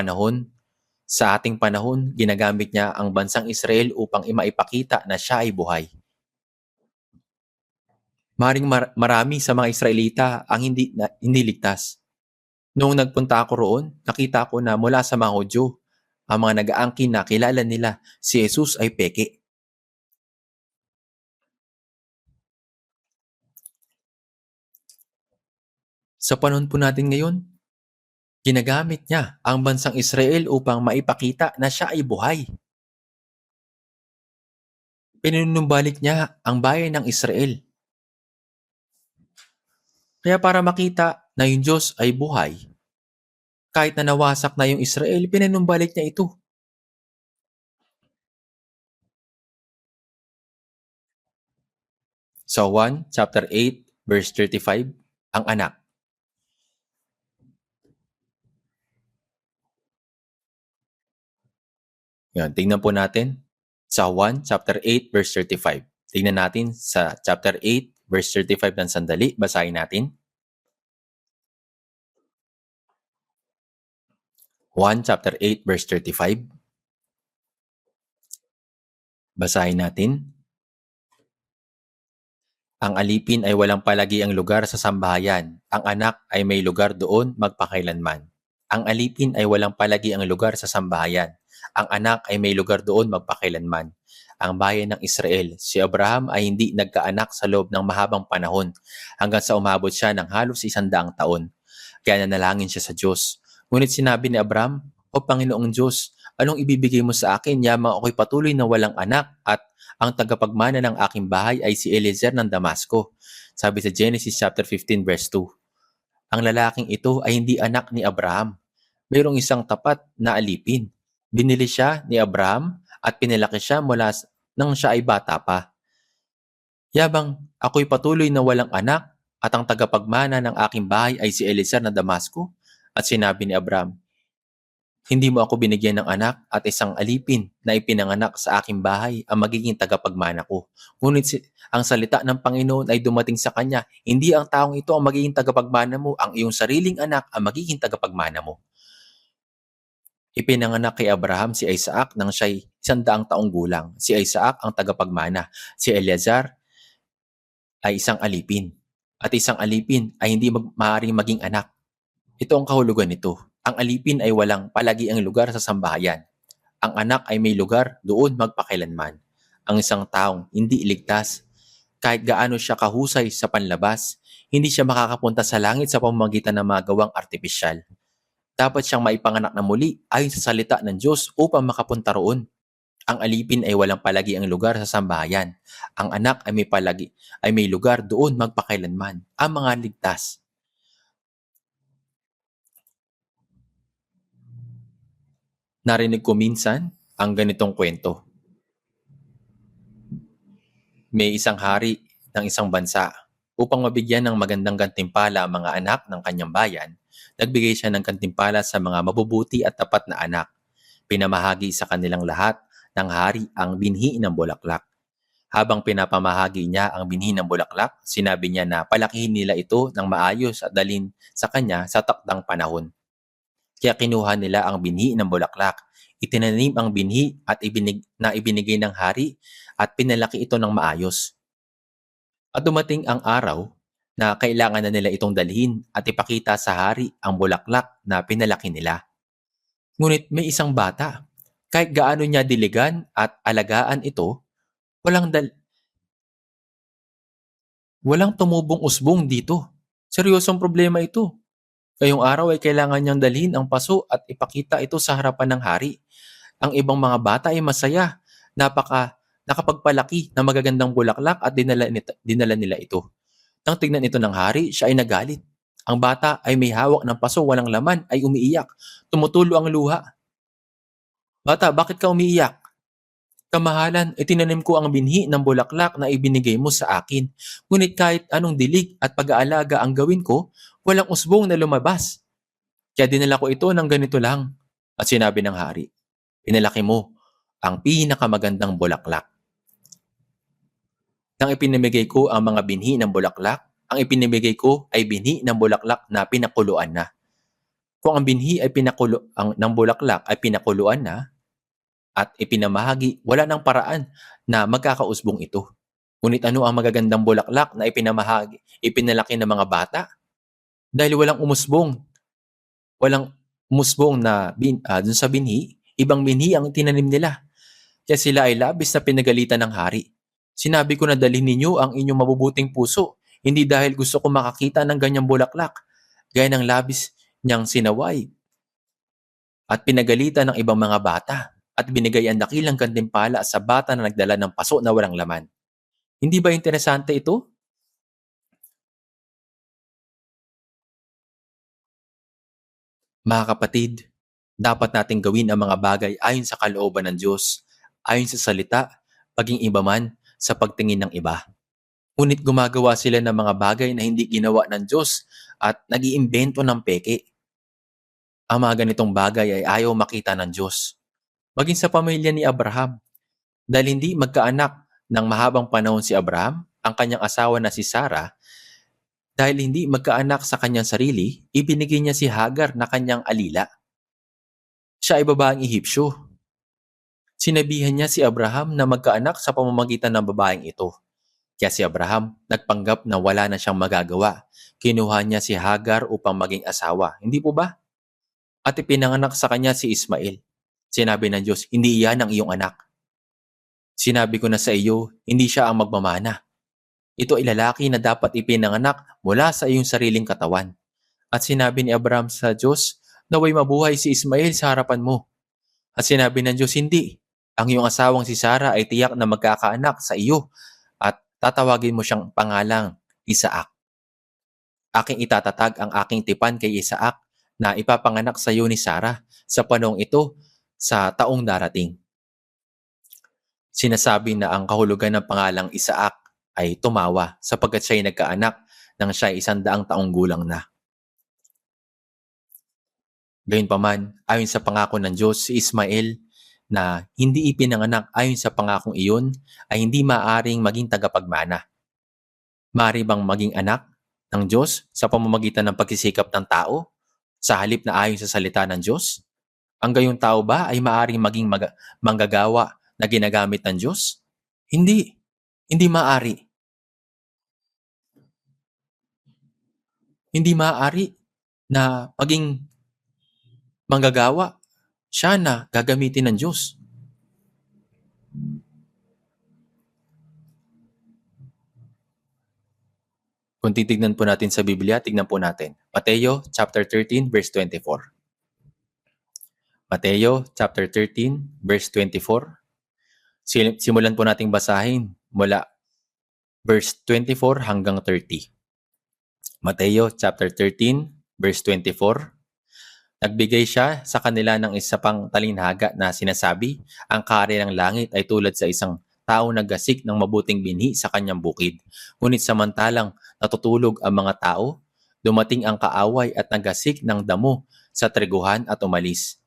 ating panahon, ginagamit niya ang bansang Israel upang maipakita na siya ay buhay. Maring marami sa mga Israelita ang hindi ligtas. Noong nagpunta ako roon, nakita ko na mula sa mga Hudyo, ang mga nag-aangkin na kilala nila si Jesus ay peke. Sa panahon po natin ngayon, ginagamit niya ang bansang Israel upang maipakita na siya ay buhay. Pinunumbalik niya ang bayan ng Israel. Kaya para makita na yung Diyos ay buhay, kahit na nawasak na yung Israel, pinunumbalik niya ito. Sa 1 chapter 8 verse 35, ang anak. Yan, tingnan po natin sa 1 chapter 8 verse 35. Tingnan natin sa chapter 8 verse 35 ng sandali. Basahin natin. 1 chapter 8 verse 35. Basahin natin. Ang alipin ay walang palagiang lugar sa sambahayan. Ang anak ay may lugar doon magpakailanman. Ang alipin ay walang palagiang lugar sa sambahayan. Ang anak ay may lugar doon magpakailanman. Ang bayan ng Israel, si Abraham ay hindi nagkaanak sa loob ng mahabang panahon hanggang sa umabot siya ng halos 100 taon. Kaya nanalangin siya sa Diyos. Ngunit sinabi ni Abraham, "O Panginoong Diyos, anong ibibigay mo sa akin? Yamang ako'y patuloy na walang anak at ang tagapagmana ng aking bahay ay si Eliezer ng Damasco." Sabi sa Genesis chapter 15 verse 2. Ang lalaking ito ay hindi anak ni Abraham. Mayroong isang tapat na alipin. Binili siya ni Abraham at pinalaki siya mula nang siya ay bata pa. Yabang ako'y patuloy na walang anak at ang tagapagmana ng aking bahay ay si Eliezer ng Damasco. At sinabi ni Abraham, "Hindi mo ako binigyan ng anak at isang alipin na ipinanganak sa aking bahay ang magiging tagapagmana ko." Ngunit ang salita ng Panginoon ay dumating sa kanya, "Hindi ang taong ito ang magiging tagapagmana mo, ang iyong sariling anak ang magiging tagapagmana mo." Ipinanganak kay Abraham si Isaac nang siya'y 100 taong gulang. Si Isaac ang tagapagmana. Si Eleazar ay isang alipin. At isang alipin ay hindi maaaring maging anak. Ito ang kahulugan nito. Ang alipin ay walang palagiang lugar sa sambahayan. Ang anak ay may lugar doon magpakailanman. Ang isang taong hindi iligtas, kahit gaano siya kahusay sa panlabas, hindi siya makakapunta sa langit sa pamamagitan ng mga gawang artipisyal. Dapat siyang maipanganak na muli ayon sa salita ng Diyos upang makapunta roon. Ang alipin ay walang palagiang lugar sa sambahayan. Ang anak ay may lugar doon magpakailanman. Ang mga ligtas. Narinig ko minsan ang ganitong kwento. May isang hari ng isang bansa. Upang mabigyan ng magandang gantimpala ang mga anak ng kanyang bayan, nagbigay siya ng gantimpala sa mga mabubuti at tapat na anak. Pinamahagi sa kanilang lahat ng hari ang binhi ng bulaklak. Habang pinapamahagi niya ang binhi ng bulaklak, sinabi niya na palakihin nila ito ng maayos at dalhin sa kanya sa takdang panahon. Kaya kinuha nila ang binhi ng bulaklak, itinanim ang binhi at ibinigay ng hari at pinalaki ito ng maayos. At dumating ang araw na kailangan na nila itong dalhin at ipakita sa hari ang bulaklak na pinalaki nila. Ngunit may isang bata, kahit gaano niya diligan at alagaan ito, walang tumubong usbong dito. Seryosong problema ito. Ngayong araw ay kailangan niyang dalhin ang paso at ipakita ito sa harapan ng hari. Ang ibang mga bata ay masaya, nakapagpalaki ng magagandang bulaklak at dinala nila ito. Nang tignan ito ng hari, siya ay nagalit. Ang bata ay may hawak ng paso, walang laman, ay umiiyak. Tumutulo ang luha. "Bata, bakit ka umiiyak?" "Kamahalan, itinanim ko ang binhi ng bulaklak na ibinigay mo sa akin. Ngunit kahit anong dilig at pag-aalaga ang gawin ko, walang usbong na lumabas. Kaya dinala ko ito ng ganito lang." At sinabi ng hari, "Pinalaki mo ang pinakamagandang bulaklak. Nang ipinamigay ko ang mga binhi ng bulaklak, ang ipinamigay ko ay binhi ng bulaklak na pinakuluan na. Kung ang binhi ay ng bulaklak ay pinakuluan na at ipinamahagi, wala nang paraan na magkakausbong ito. Ngunit ano ang magagandang bulaklak na ipinalaki ng mga bata? Dahil walang umusbong na dun sa binhi, ibang binhi ang tinanim nila. Kaya sila ay labis na pinagalitan ng hari. Sinabi ko na dalhin ninyo ang inyong mabubuting puso, hindi dahil gusto ko makakita ng ganyang bulaklak. gaya ng labis niyang sinaway at pinagalitan ng ibang mga bata at binigay ang dakilang gantimpala sa bata na nagdala ng paso na walang laman. Hindi ba interesante ito? Mga kapatid, dapat nating gawin ang mga bagay ayon sa kalooban ng Diyos, ayon sa salita, paging iba man sa pagtingin ng iba. Ngunit gumagawa sila ng mga bagay na hindi ginawa ng Diyos at nag-iimbento ng peke. Ang mga ganitong bagay ay ayaw makita ng Diyos. Maging sa pamilya ni Abraham, dahil hindi magkaanak ng mahabang panahon si Abraham, ang kanyang asawa na si Sarah, dahil hindi magkaanak sa kanyang sarili, ibinigay niya si Hagar na kanyang alila. Siya ay babaeng Ehipsyo. Sinabihan niya si Abraham na magkaanak sa pamamagitan ng babaeng ito. Kaya si Abraham nagpanggap na wala na siyang magagawa. Kinuha niya si Hagar upang maging asawa. Hindi po ba? At ipinanganak sa kanya si Ismael. Sinabi ng Diyos, hindi iyan ang iyong anak. Sinabi ko na sa iyo, hindi siya ang magmamana. Ito ay lalaki na dapat ipinanganak mula sa iyong sariling katawan. At sinabi ni Abraham sa Diyos, naway mabuhay si Ismael sa harapan mo. At sinabi ng Diyos, hindi. Ang iyong asawang si Sarah ay tiyak na magkakaanak sa iyo at tatawagin mo siyang pangalang Isaac. Aking itatatag ang aking tipan kay Isaac na ipapanganak sa iyo ni Sarah sa panahong ito sa taong darating. Sinasabi na ang kahulugan ng pangalang Isaac ay tumawa sapagkat siya ay nagkaanak nang siya ay 100 taong gulang na. Gayunpaman, ayon sa pangako ng Diyos, si Ismael na hindi ipinanganak ayon sa pangakong iyon ay hindi maaring maging tagapagmana. Maaari bang maging anak ng Diyos sa pamamagitan ng pagsisikap ng tao sa halip na ayon sa salita ng Diyos? Ang gayong tao ba ay maaring maging manggagawa na ginagamit ng Diyos? Hindi. Hindi maaari. Hindi maaari na maging manggagawa siya na gagamitin ng Diyos. Kung titignan po natin sa Biblia, tignan po natin. Mateo chapter 13 verse 24. Mateo chapter 13 verse 24. Simulan po nating basahin mula verse 24 hanggang 30. Mateo chapter 13 verse 24. Nagbigay siya sa kanila ng isa pang talinhaga na sinasabi, ang kaharian ng langit ay tulad sa isang tao naggasik ng mabuting binhi sa kanyang bukid. Ngunit samantalang natutulog ang mga tao, dumating ang kaaway at nagasik ng damo sa triguhan at umalis.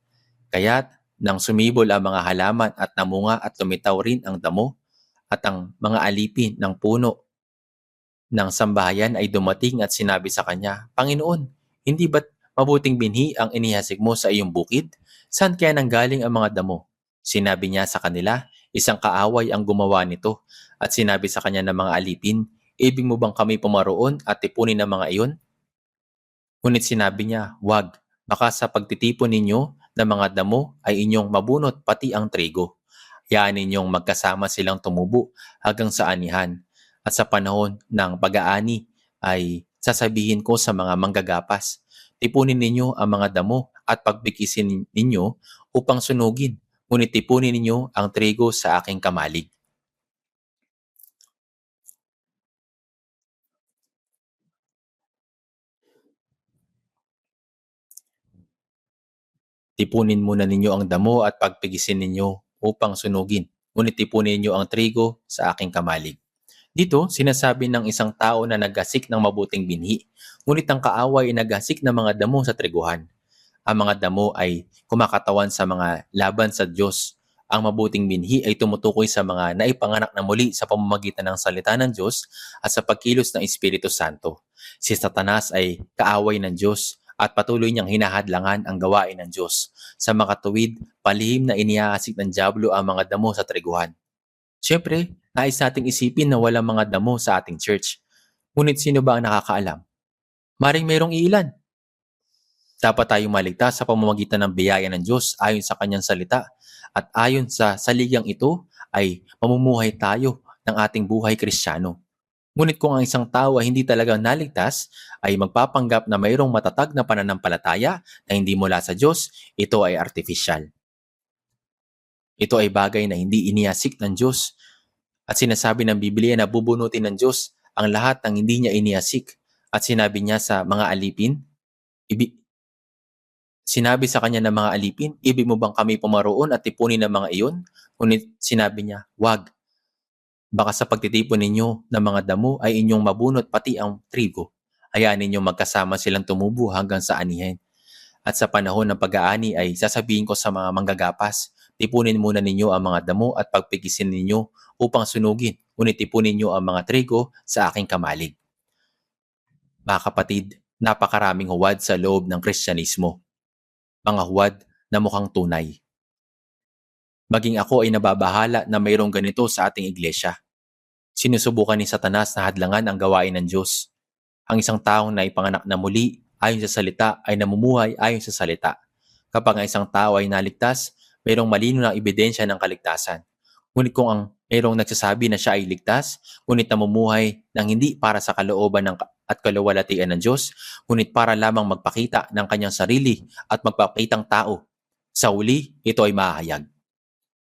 Kaya't nang sumibol ang mga halaman at namunga at lumitaw rin ang damo at ang mga alipin ng puno ng sambahayan ay dumating at sinabi sa kanya, Panginoon, hindi ba't mabuting binhi ang inihasik mo sa iyong bukid? Saan kaya nanggaling ang mga damo? Sinabi niya sa kanila, isang kaaway ang gumawa nito. At sinabi sa kanya ng mga alipin, ibig mo bang kami pumaroon at tipunin ng mga iyon? Ngunit sinabi niya, wag, baka sa pagtitipon ninyo ng mga damo ay inyong mabunot pati ang trigo. Hayaan ninyong magkasama silang tumubo hanggang sa anihan. At sa panahon ng pag-aani ay sasabihin ko sa mga manggagapas, tipunin ninyo ang mga damo at pagbikisin ninyo upang sunugin, ngunit tipunin ninyo ang trigo sa aking kamalig. Tipunin muna ninyo ang damo at pagpigisin ninyo upang sunugin, ngunit tipunin ninyo ang trigo sa aking kamalig. Dito, sinasabi ng isang tao na naggasik ng mabuting binhi, ngunit ang kaaway ay naggasik ng mga damo sa triguhan. Ang mga damo ay kumakatawan sa mga laban sa Diyos. Ang mabuting binhi ay tumutukoy sa mga naipanganak na muli sa pamamagitan ng salita ng Diyos at sa pagkilos ng Espiritu Santo. Si Satanas ay kaaway ng Diyos at patuloy niyang hinahadlangan ang gawain ng Diyos. Sa makatuwid, palihim na inihaasik ng Diablo ang mga damo sa triguhan. Siyempre, nais nating isipin na walang mga damo sa ating church. Ngunit sino ba ang nakakaalam? Maring mayroong iilan. Dapat tayong maligtas sa pamamagitan ng biyaya ng Diyos ayon sa kanyang salita at ayon sa saligang ito ay mamumuhay tayo ng ating buhay Kristiyano. Ngunit kung ang isang tao ay hindi talagang naligtas, ay magpapanggap na mayroong matatag na pananampalataya na hindi mula sa Diyos, ito ay artificial. Ito ay bagay na hindi iniyasik ng Diyos. At sinasabi ng Biblia na bubunutin ng Diyos ang lahat ng hindi niya iniyasik. At sinabi niya sa mga alipin, sinabi sa kanya ng mga alipin, ibig mo bang kami pumaroon at tipunin ng mga iyon? Ngunit sinabi niya, wag. Baka sa pagtitipon ninyo ng mga damo ay inyong mabunot pati ang trigo. Hayaan ninyo magkasama silang tumubo hanggang sa anihin. At sa panahon ng pag-aani ay sasabihin ko sa mga manggagapas, tipunin muna ninyo ang mga damo at pagpikisin ninyo upang sunugin. Ngunit tipunin ninyo ang mga trigo sa aking kamalig. Mga kapatid, napakaraming huwad sa loob ng Kristyanismo. Mga huwad na mukhang tunay. Maging ako ay nababahala na mayroong ganito sa ating iglesia. Sinusubukan ni Satanas na hadlangan ang gawain ng Diyos. Ang isang taong na ipanganak na muli ayon sa salita ay namumuhay ayon sa salita. Kapag ang isang tao ay naligtas, mayroong malino na ebidensya ng kaligtasan. Ngunit kung ang mayroong nagsasabi na siya ay ligtas, ngunit namumuhay ng hindi para sa kalooban at kaluwalhatian ng Diyos, ngunit para lamang magpakita ng kanyang sarili at magpakitang tao, sa uli, ito ay mahahayag.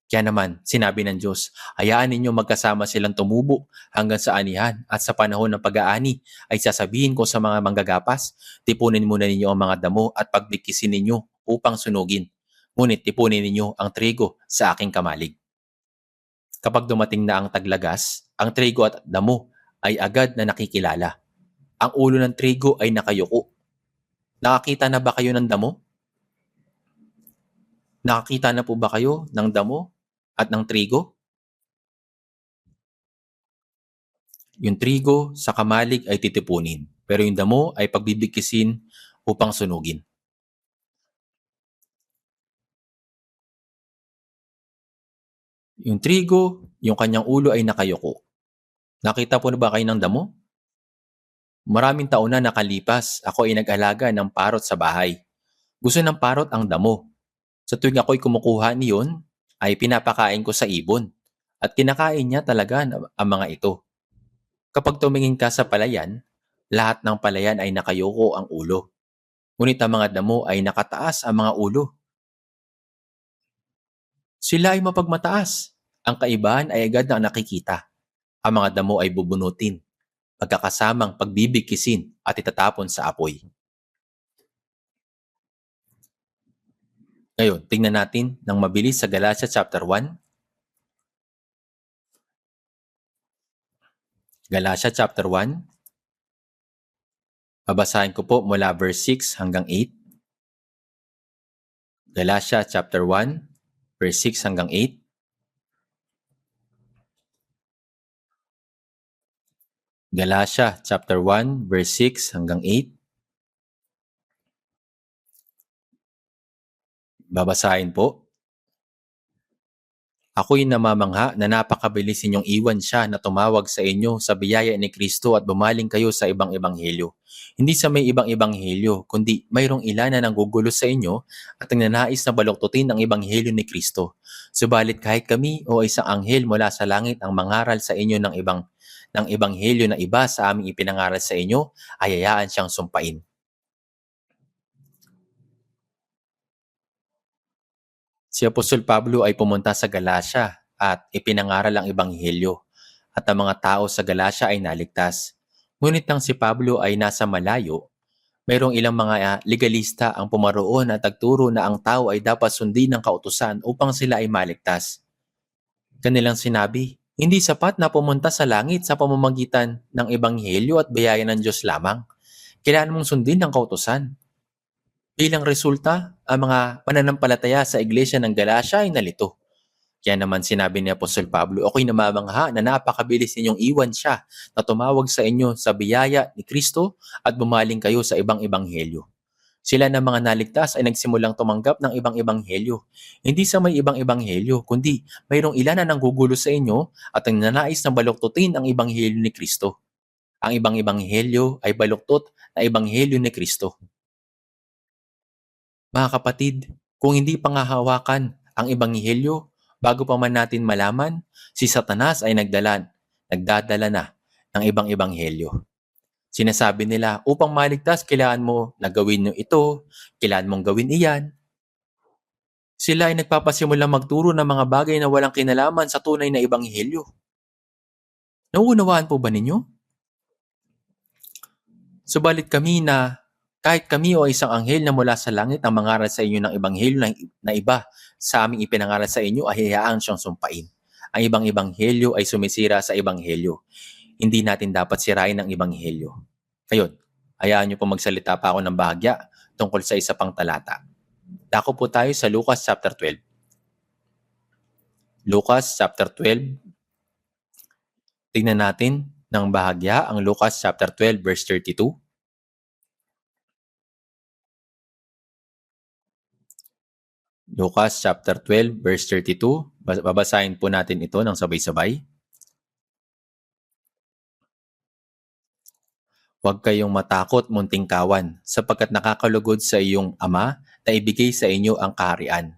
Kaya naman, sinabi ng Diyos, hayaan ninyo magkasama silang tumubo hanggang sa anihan at sa panahon ng pag-aani ay sasabihin ko sa mga manggagapas, tipunin muna ninyo ang mga damo at pagbikisin ninyo upang sunugin. Ngunit tipunin ninyo ang trigo sa aking kamalig. Kapag dumating na ang taglagas, ang trigo at damo ay agad na nakikilala. Ang ulo ng trigo ay nakayuko. Nakakita na ba kayo ng damo? Nakakita na po ba kayo ng damo at ng trigo? Yung trigo sa kamalig ay titipunin, pero yung damo ay pagbibikisin upang sunugin. Yung trigo, yung kanyang ulo ay nakayuko. Nakita po na ba kayo ng damo? Maraming taon na nakalipas, ako ay nag-alaga ng parot sa bahay. Gusto ng parot ang damo. Sa tuwing ako'y kumukuha niyon, ay pinapakain ko sa ibon. At kinakain niya talaga ang mga ito. Kapag tumingin ka sa palayan, lahat ng palayan ay nakayuko ang ulo. Ngunit ang mga damo ay nakataas ang mga ulo. Sila ay mapagmataas. Ang kaibahan ay agad na nakikita. Ang mga damo ay bubunutin, pagkakasamang pagbibikisin at itatapon sa apoy. Ngayon, tingnan natin ng mabilis sa Galatia chapter 1. Galatia chapter 1. Babasahin ko po mula verse 6 hanggang 8. Galatia chapter 1, verse 6 hanggang 8. Galatia chapter 1, verse 6 hanggang 8. Babasahin po. Ako'y namamangha na napakabilis ninyong iwan siya na tumawag sa inyo sa biyaya ni Kristo at bumaling kayo sa ibang ebanghelyo. Hindi sa may ibang ebanghelyo, kundi mayroong ilan na nanggugulo sa inyo at nagnanais na baluktutin ang ebanghelyo ni Kristo. Subalit kahit kami o isang anghel mula sa langit ang mangaral sa inyo ng ebanghelyo na iba sa aming ipinangaral sa inyo, ay hayaan siyang sumpain. Si Apostol Pablo ay pumunta sa Galacia at ipinangaral ang ebanghelyo at ang mga tao sa Galacia ay naligtas. Ngunit nang si Pablo ay nasa malayo, mayroong ilang mga legalista ang pumaroon at nagturo na ang tao ay dapat sundin ng kautusan upang sila ay maligtas. Kanilang sinabi, hindi sapat na pumunta sa langit sa pamamagitan ng ebanghelyo at biyaya ng Diyos lamang. Kailangan mong sundin ng kautusan. Bilang resulta, ang mga pananampalataya sa iglesia ng Galacia ay nalito. Kaya naman sinabi ni Apostol Pablo, ako'y namamangha na napakabilis ninyong iwan siya na tumawag sa inyo sa biyaya ni Kristo at bumaling kayo sa ibang ebanghelyo. Sila na mga naligtas ay nagsimulang tumanggap ng ibang ebanghelyo. Hindi sa may ibang ebanghelyo, kundi mayroong ilan na nanggugulo sa inyo at ang nanais na baluktutin ang ebanghelyo ni Kristo. Ang ibang ebanghelyo ay baluktot na ebanghelyo ni Kristo. Mga kapatid, kung hindi pangahawakan ang ebanghelyo, bago pa man natin malaman, si Satanas ay nagdadala na ng ibang ebanghelyo. Sinasabi nila, upang maligtas, kailangan mo na gawin yung ito, kailangan mong gawin iyan. Sila ay nagpapasimulang magturo ng mga bagay na walang kinalaman sa tunay na ebanghelyo. Nauunawaan po ba ninyo? Subalit kami na kahit kami o isang anghel na mula sa langit ang mangaral sa inyo ng ebanghelyo na iba sa aming ipinangaral sa inyo ay hayaan siyang sumpain. Ang ibang ebanghelyo ay sumisira sa ebanghelyo. Hindi natin dapat sirain ang ebanghelyo. Ayun, hayaan niyo po magsalita pa ako ng bahagya tungkol sa isa pang talata. Dako po tayo sa Lucas chapter 12. Lucas chapter 12. Tingnan natin ng bahagya ang Lucas chapter 12 verse 32. Lucas chapter 12 verse 32. Babasahin po natin ito ng sabay-sabay. Huwag kayong matakot, munting kawan, sapagkat nakakalugod sa iyong ama na ibigay sa inyo ang kaharian.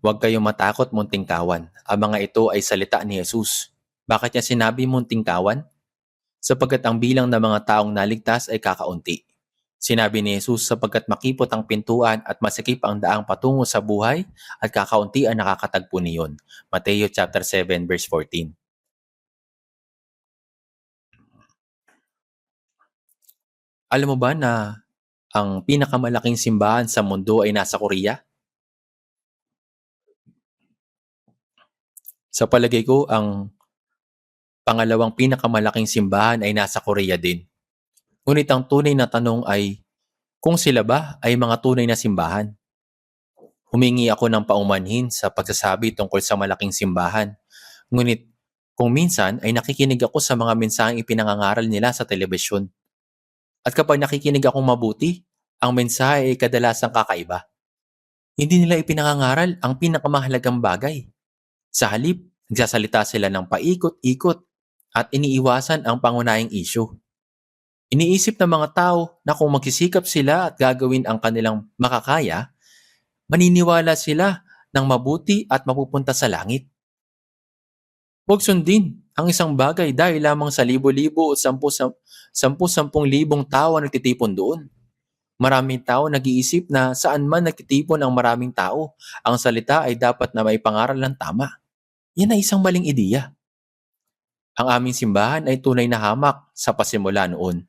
Huwag kayong matakot, munting kawan. Ang mga ito ay salita ni Jesus. Bakit niya sinabi munting kawan? Sapagkat ang bilang ng mga taong naligtas ay kakaunti. Sinabi ni Jesus sapagkat makipot ang pintuan at masikip ang daang patungo sa buhay at kakaunti ang nakakatagpo niyon. Mateo chapter 7 verse 14. Alam mo ba na ang pinakamalaking simbahan sa mundo ay nasa Korea? Sa palagay ko, ang pangalawang pinakamalaking simbahan ay nasa Korea din. Ngunit ang tunay na tanong ay, kung sila ba ay mga tunay na simbahan? Humingi ako ng paumanhin sa pagsasabi tungkol sa malaking simbahan. Ngunit kung minsan ay nakikinig ako sa mga mensaheng ipinangangaral nila sa telebisyon. At kapag nakikinig akong mabuti, ang mensahe ay kadalasang kakaiba. Hindi nila ipinangangaral ang pinakamahalagang bagay. Sa halip, nagsasalita sila ng paikot-ikot at iniiwasan ang pangunahing isyu. Iniisip ng mga tao na kung magsisikap sila at gagawin ang kanilang makakaya, maniniwala sila ng mabuti at mapupunta sa langit. Huwag sundin ang isang bagay dahil lamang sa libo-libo o 10,000 tao ang nagtitipon doon. Maraming tao nag-iisip na saan man nagtitipon ang maraming tao, ang salita ay dapat na maipangaral ng tama. Yan ay isang maling ideya. Ang aming simbahan ay tunay na hamak sa pasimula noon.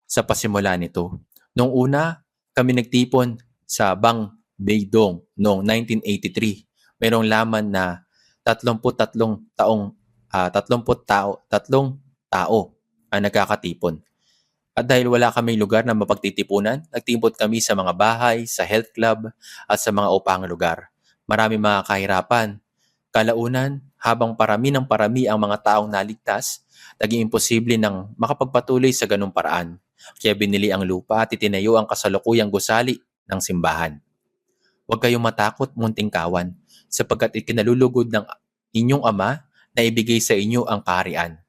Sa pasimula nito, noong una kami nagtipon sa Bang Beidong noong 1983. Mayroong laman na 33 tao ang nagkakatipon. At dahil wala kaming lugar na mapagtitipunan, nagtipon kami sa mga bahay, sa health club, at sa mga upahang lugar. Marami mga kahirapan. Kalaunan, habang parami ng parami ang mga taong naligtas, naging imposible nang makapagpatuloy sa ganung paraan. Kaya binili ang lupa at itinayo ang kasalukuyang gusali ng simbahan. Huwag kayong matakot, munting kawan, sapagkat ikinalulugod ng inyong ama na ibigay sa inyo ang kaharian.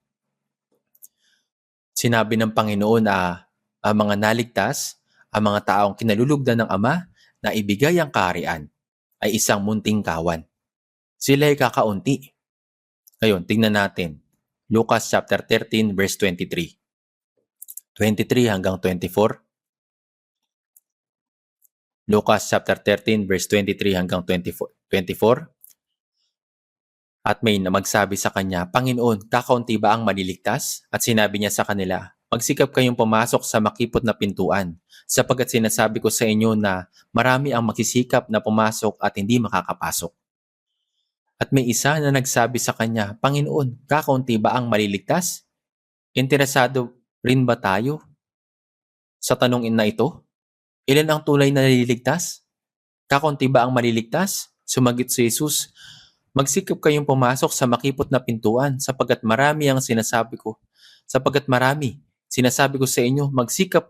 Sinabi ng Panginoon na ang mga naligtas, ang mga taong kinalulugdan ng ama na ibigay ang kaharian ay isang munting kawan. Sila ay kakaunti. Ngayon, tingnan natin. Lucas chapter 13 verse 23. 23 hanggang 24. Lucas chapter 13 verse 23 hanggang 24. At may magsabi sa kanya, Panginoon, kakaunti ba ang maliligtas? At sinabi niya sa kanila, magsikap kayong pumasok sa makipot na pintuan, sapagkat sinasabi ko sa inyo na marami ang makisikap na pumasok at hindi makakapasok. At may isa na nagsabi sa kanya, Panginoon, kakaunti ba ang maliligtas? Interesado rin ba tayo sa tanong na ito? Ilan ang tulay na naliligtas? Kakaunti ba ang maliligtas? Sumagot si Jesus, magsikap kayong pumasok sa makipot na pintuan sapagkat marami sinasabi ko sa inyo, magsisikap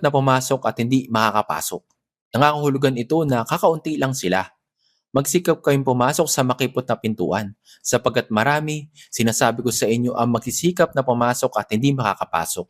na pumasok at hindi makakapasok. Nangangahulugan ito na kakaunti lang sila. Magsikap kayong pumasok sa makipot na pintuan sapagkat marami, sinasabi ko sa inyo, ang magsisikap na pumasok at hindi makakapasok.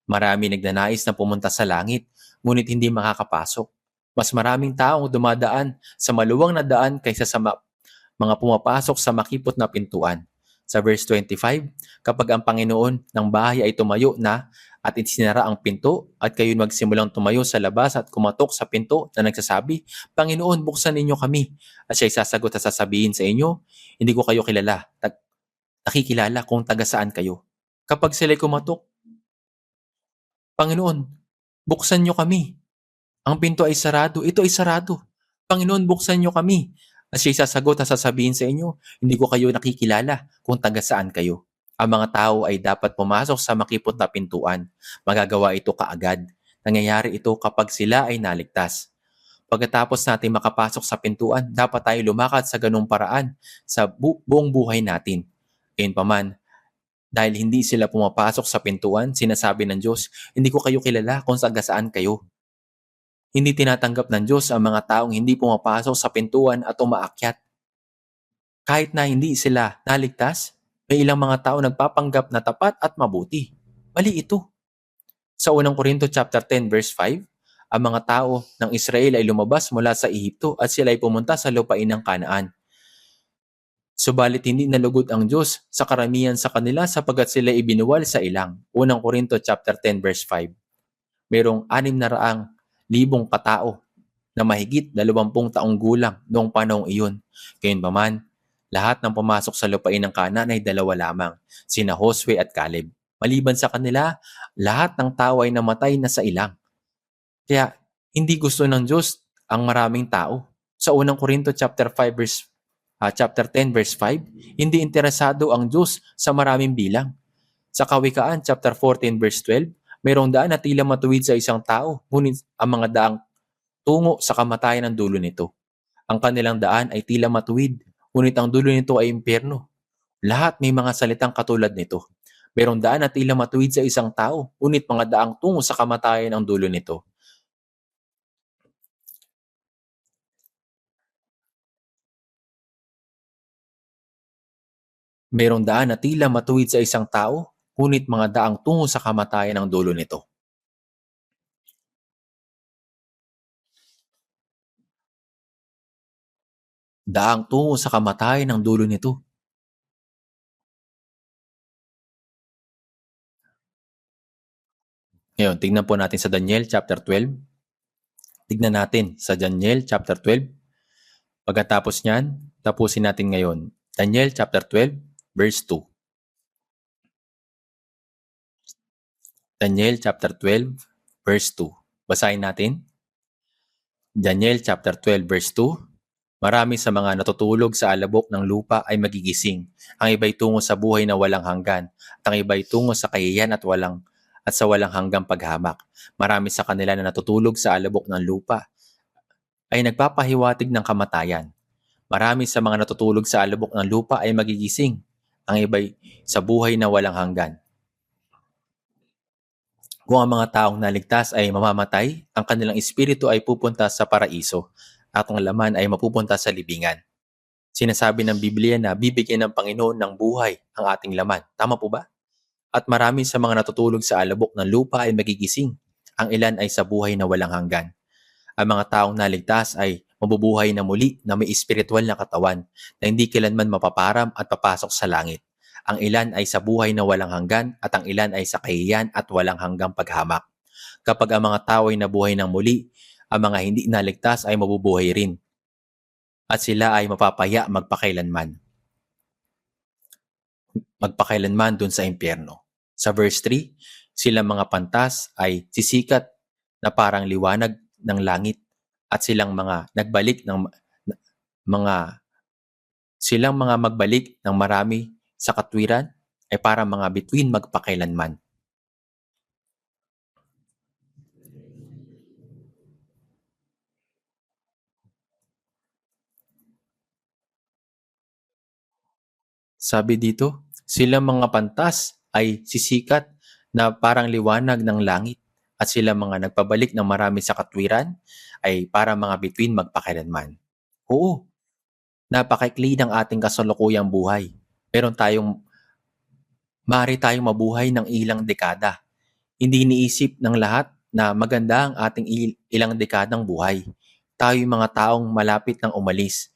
Marami nagnanais na pumunta sa langit, ngunit hindi makakapasok. Mas maraming taong dumadaan sa maluwang na daan kaysa sa mga pumapasok sa makipot na pintuan. Sa verse 25, kapag ang Panginoon ng bahay ay tumayo na at isinara ang pinto at kayo magsimulang tumayo sa labas at kumatok sa pinto na nagsasabi, Panginoon, buksan ninyo kami. At siya'y sasagot at sasabihin sa inyo, hindi ko kayo kilala. Nakikilala kung taga saan kayo. Kapag sila'y kumatok, Panginoon, buksan nyo kami. Ang pinto ay sarado. Ito ay sarado. Panginoon, buksan nyo kami. At siya'y sasagot at sasabihin sa inyo, hindi ko kayo nakikilala kung taga saan kayo. Ang mga tao ay dapat pumasok sa makipot na pintuan. Magagawa ito kaagad. Nangyayari ito kapag sila ay naligtas. Pagkatapos natin makapasok sa pintuan, dapat tayo lumakad sa ganung paraan sa buong buhay natin. Gayunpaman, dahil hindi sila pumapasok sa pintuan, sinasabi ng Diyos, hindi ko kayo kilala kung taga saan kayo. Hindi tinatanggap ng Diyos ang mga taong hindi pumapasok sa pintuan at umaakyat. Kahit na hindi sila naligtas, may ilang mga tao nagpapanggap na tapat at mabuti. Mali ito. Sa unang Korinto chapter 10 verse 5, ang mga tao ng Israel ay lumabas mula sa Ehipto at sila ay pumunta sa lupain ng Kanaan. Subalit hindi nalugod ang Diyos sa karamihan sa kanila sapagkat sila ibinuwal sa ilang. Unang Korinto chapter 10 verse 5. Mayroong 600,000 katao na mahigit 20 taong gulang noong panahong iyon. Gayunpaman, lahat ng pumasok sa lupain ng Kanaan ay 2 lamang, sina Josue at Caleb. Maliban sa kanila, lahat ng tao ay namatay na sa ilang. Kaya hindi gusto ng Diyos ang maraming tao. Sa unang Korinto chapter 10 verse 5, hindi interesado ang Diyos sa maraming bilang. Sa Kawikaan chapter 14 verse 12, mayroong daan na tila matuwid sa isang tao, ngunit ang mga daang tungo sa kamatayan ang dulo nito. Ang kanilang daan ay tila matuwid, ngunit ang dulo nito ay impyerno. Lahat may mga salitang katulad nito. Mayroong daan na tila matuwid sa isang tao, ngunit mga daang tungo sa kamatayan ang dulo nito. Mayroong daan na tila matuwid sa isang tao, ngunit mga daang tungo sa kamatayan ang dulo nito. Daang tungo sa kamatayan ang dulo nito. Ngayon, tignan po natin sa Daniel chapter 12. Tignan natin sa Daniel chapter 12. Pagkatapos niyan, tapusin natin ngayon. Daniel chapter 12, verse 2. Daniel chapter 12, verse 2. Basahin natin. Daniel chapter 12, verse 2. Marami sa mga natutulog sa alabok ng lupa ay magigising. Ang iba'y tungo sa buhay na walang hanggan, at ang iba'y tungo sa kahihiyan at sa walang hanggang paghamak. Marami sa kanila na natutulog sa alabok ng lupa ay nagpapahiwatig ng kamatayan. Marami sa mga natutulog sa alabok ng lupa ay magigising. Ang iba'y sa buhay na walang hanggan. Kung ang mga taong naligtas ay mamamatay, ang kanilang espiritu ay pupunta sa paraiso at ang laman ay mapupunta sa libingan. Sinasabi ng Biblia na bibigyan ng Panginoon ng buhay ang ating laman. Tama po ba? At marami sa mga natutulog sa alabok ng lupa ay magigising. Ang ilan ay sa buhay na walang hanggan. Ang mga taong naligtas ay mabubuhay na muli na may espiritual na katawan na hindi kailanman mapaparam at papasok sa langit. Ang ilan ay sa buhay na walang hanggan at ang ilan ay sa kahihiyan at walang hanggang paghamak. Kapag ang mga tao ay nabuhay ng muli, ang mga hindi naligtas ay mabubuhay rin. At sila ay mapapaya magpakailanman dun sa impyerno. Sa verse 3, silang mga pantas ay sisikat na parang liwanag ng langit at silang mga magbalik ng marami sa katwiran ay parang mga bituin magpakailanman. Sabi dito, silang mga pantas ay sisikat na parang liwanag ng langit at silang mga nagpabalik ng marami sa katwiran ay parang mga bituin magpakailanman. Oo, napakaikli ng ating kasalukuyang buhay. Maaari tayong mabuhay ng ilang dekada. Hindi iniisip ng lahat na maganda ang ating ilang dekadang buhay. Tayo yung mga taong malapit ng umalis.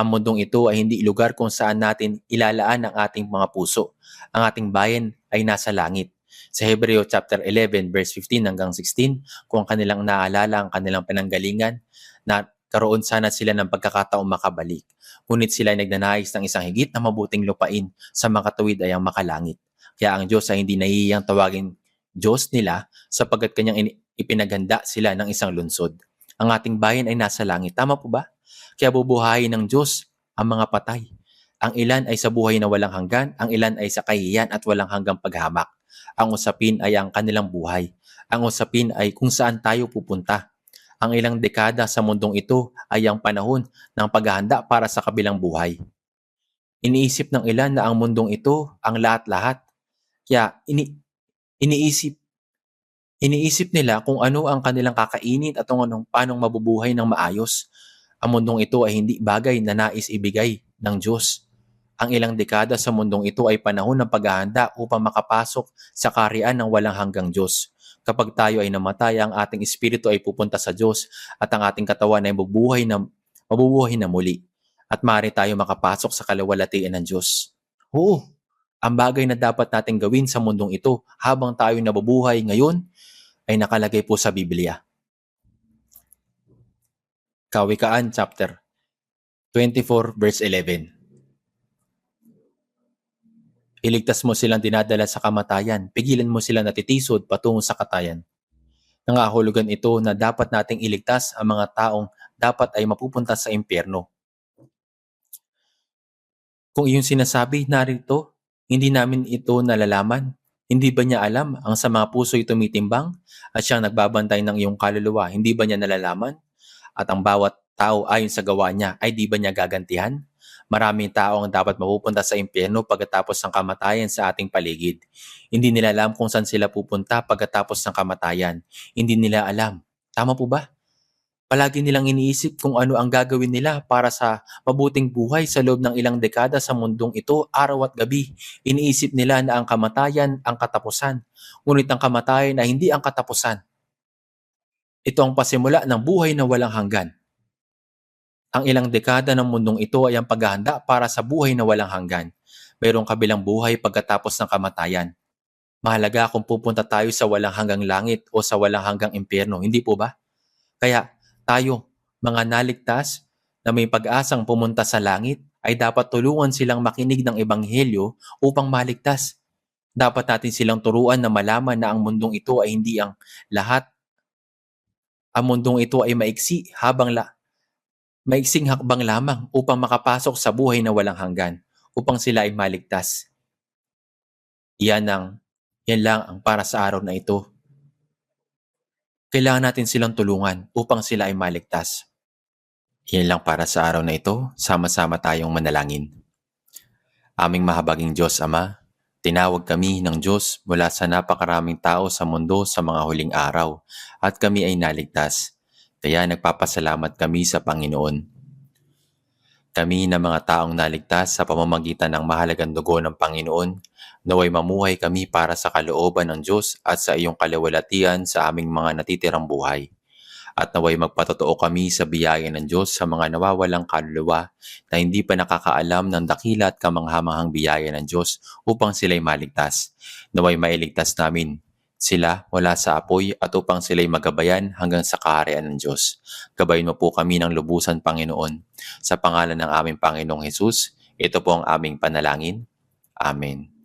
Ang mundong ito ay hindi lugar kung saan natin ilalaan ang ating mga puso. Ang ating bayan ay nasa langit. Sa Hebreo chapter 11 verse 15 hanggang 16, kung kanilang naalala ang kanilang penanggalingan, na karoon sana sila ng pagkakataong makabalik. Ngunit sila ay nagnanais ng isang higit na mabuting lupain sa makatuwid ay ang makalangit. Kaya ang Diyos ay hindi nahihiyang tawagin Diyos nila sapagkat kanyang ipinaghanda sila ng isang lungsod. Ang ating bayan ay nasa langit. Tama po ba? Kaya bubuhayin ng Diyos ang mga patay. Ang ilan ay sa buhay na walang hanggan, ang ilan ay sa kahihiyan at walang hanggang paghamak. Ang usapin ay ang kanilang buhay. Ang usapin ay kung saan tayo pupunta. Ang ilang dekada sa mundong ito ay ang panahon ng paghahanda para sa kabilang buhay. Iniisip ng ilan na ang mundong ito ang lahat-lahat. Kaya iniisip nila kung ano ang kanilang kakainin at kung paano mabubuhay ng maayos. Ang mundong ito ay hindi bagay na nais ibigay ng Diyos. Ang ilang dekada sa mundong ito ay panahon ng paghahanda upang makapasok sa kaharian ng walang hanggang Diyos. Kapag tayo ay namatay, ang ating espiritu ay pupunta sa Diyos at ang ating katawan ay mabubuhay na muli. At maaari tayo makapasok sa kalawalatian ng Diyos. Oo, ang bagay na dapat nating gawin sa mundong ito habang tayo nabubuhay ngayon ay nakalagay po sa Biblia. Kawikaan chapter 24 verse 11. Iligtas mo silang dinadala sa kamatayan, pigilan mo silang natitisod patungo sa katayan. Nangahulugan ito na dapat nating iligtas ang mga taong dapat ay mapupunta sa impyerno. Kung iyong sinasabi narito, hindi namin ito nalalaman. Hindi ba niya alam ang sa mga puso'y tumitimbang at siyang nagbabantay ng iyong kaluluwa? Hindi ba niya nalalaman? At ang bawat tao ayon sa gawa niya ay di ba niya gagantihan? Maraming tao ang dapat mapupunta sa impyerno pagkatapos ng kamatayan sa ating paligid. Hindi nila alam kung saan sila pupunta pagkatapos ng kamatayan. Hindi nila alam. Tama po ba? Palagi nilang iniisip kung ano ang gagawin nila para sa mabuting buhay sa loob ng ilang dekada sa mundong ito, araw at gabi. Iniisip nila na ang kamatayan ang katapusan. Ngunit ang kamatayan ay hindi ang katapusan. Ito ang pasimula ng buhay na walang hanggan. Ang ilang dekada ng mundong ito ay ang paghahanda para sa buhay na walang hanggan. Mayroong kabilang buhay pagkatapos ng kamatayan. Mahalaga kung pupunta tayo sa walang hanggang langit o sa walang hanggang impyerno, hindi po ba? Kaya tayo, mga naligtas na may pag-asang pumunta sa langit, ay dapat tulungan silang makinig ng ebanghelyo upang maligtas. Dapat natin silang turuan na malaman na ang mundong ito ay hindi ang lahat. Ang mundong ito ay maiksing hakbang lamang upang makapasok sa buhay na walang hanggan, upang sila ay maligtas. Yan lang ang para sa araw na ito. Kailangan natin silang tulungan upang sila ay maligtas. Yan lang para sa araw na ito. Sama-sama tayong manalangin. Aming mahabaging Diyos Ama, tinawag kami ng Diyos mula sa napakaraming tao sa mundo sa mga huling araw at kami ay naligtas. Kaya nagpapasalamat kami sa Panginoon. Kami na mga taong naligtas sa pamamagitan ng mahalagang dugo ng Panginoon, naway mamuhay kami para sa kalooban ng Diyos at sa iyong kalawalatian sa aming mga natitirang buhay. At naway magpatotoo kami sa biyaya ng Diyos sa mga nawawalang kaluluwa na hindi pa nakakaalam ng dakila at kamanghamanghang biyaya ng Diyos upang sila'y maligtas. Naway mailigtas namin sila wala sa apoy at upang sila'y magabayan hanggang sa kaharian ng Diyos. Gabayin mo po kami ng lubusan, Panginoon. Sa pangalan ng aming Panginoong Hesus, ito po ang aming panalangin. Amen.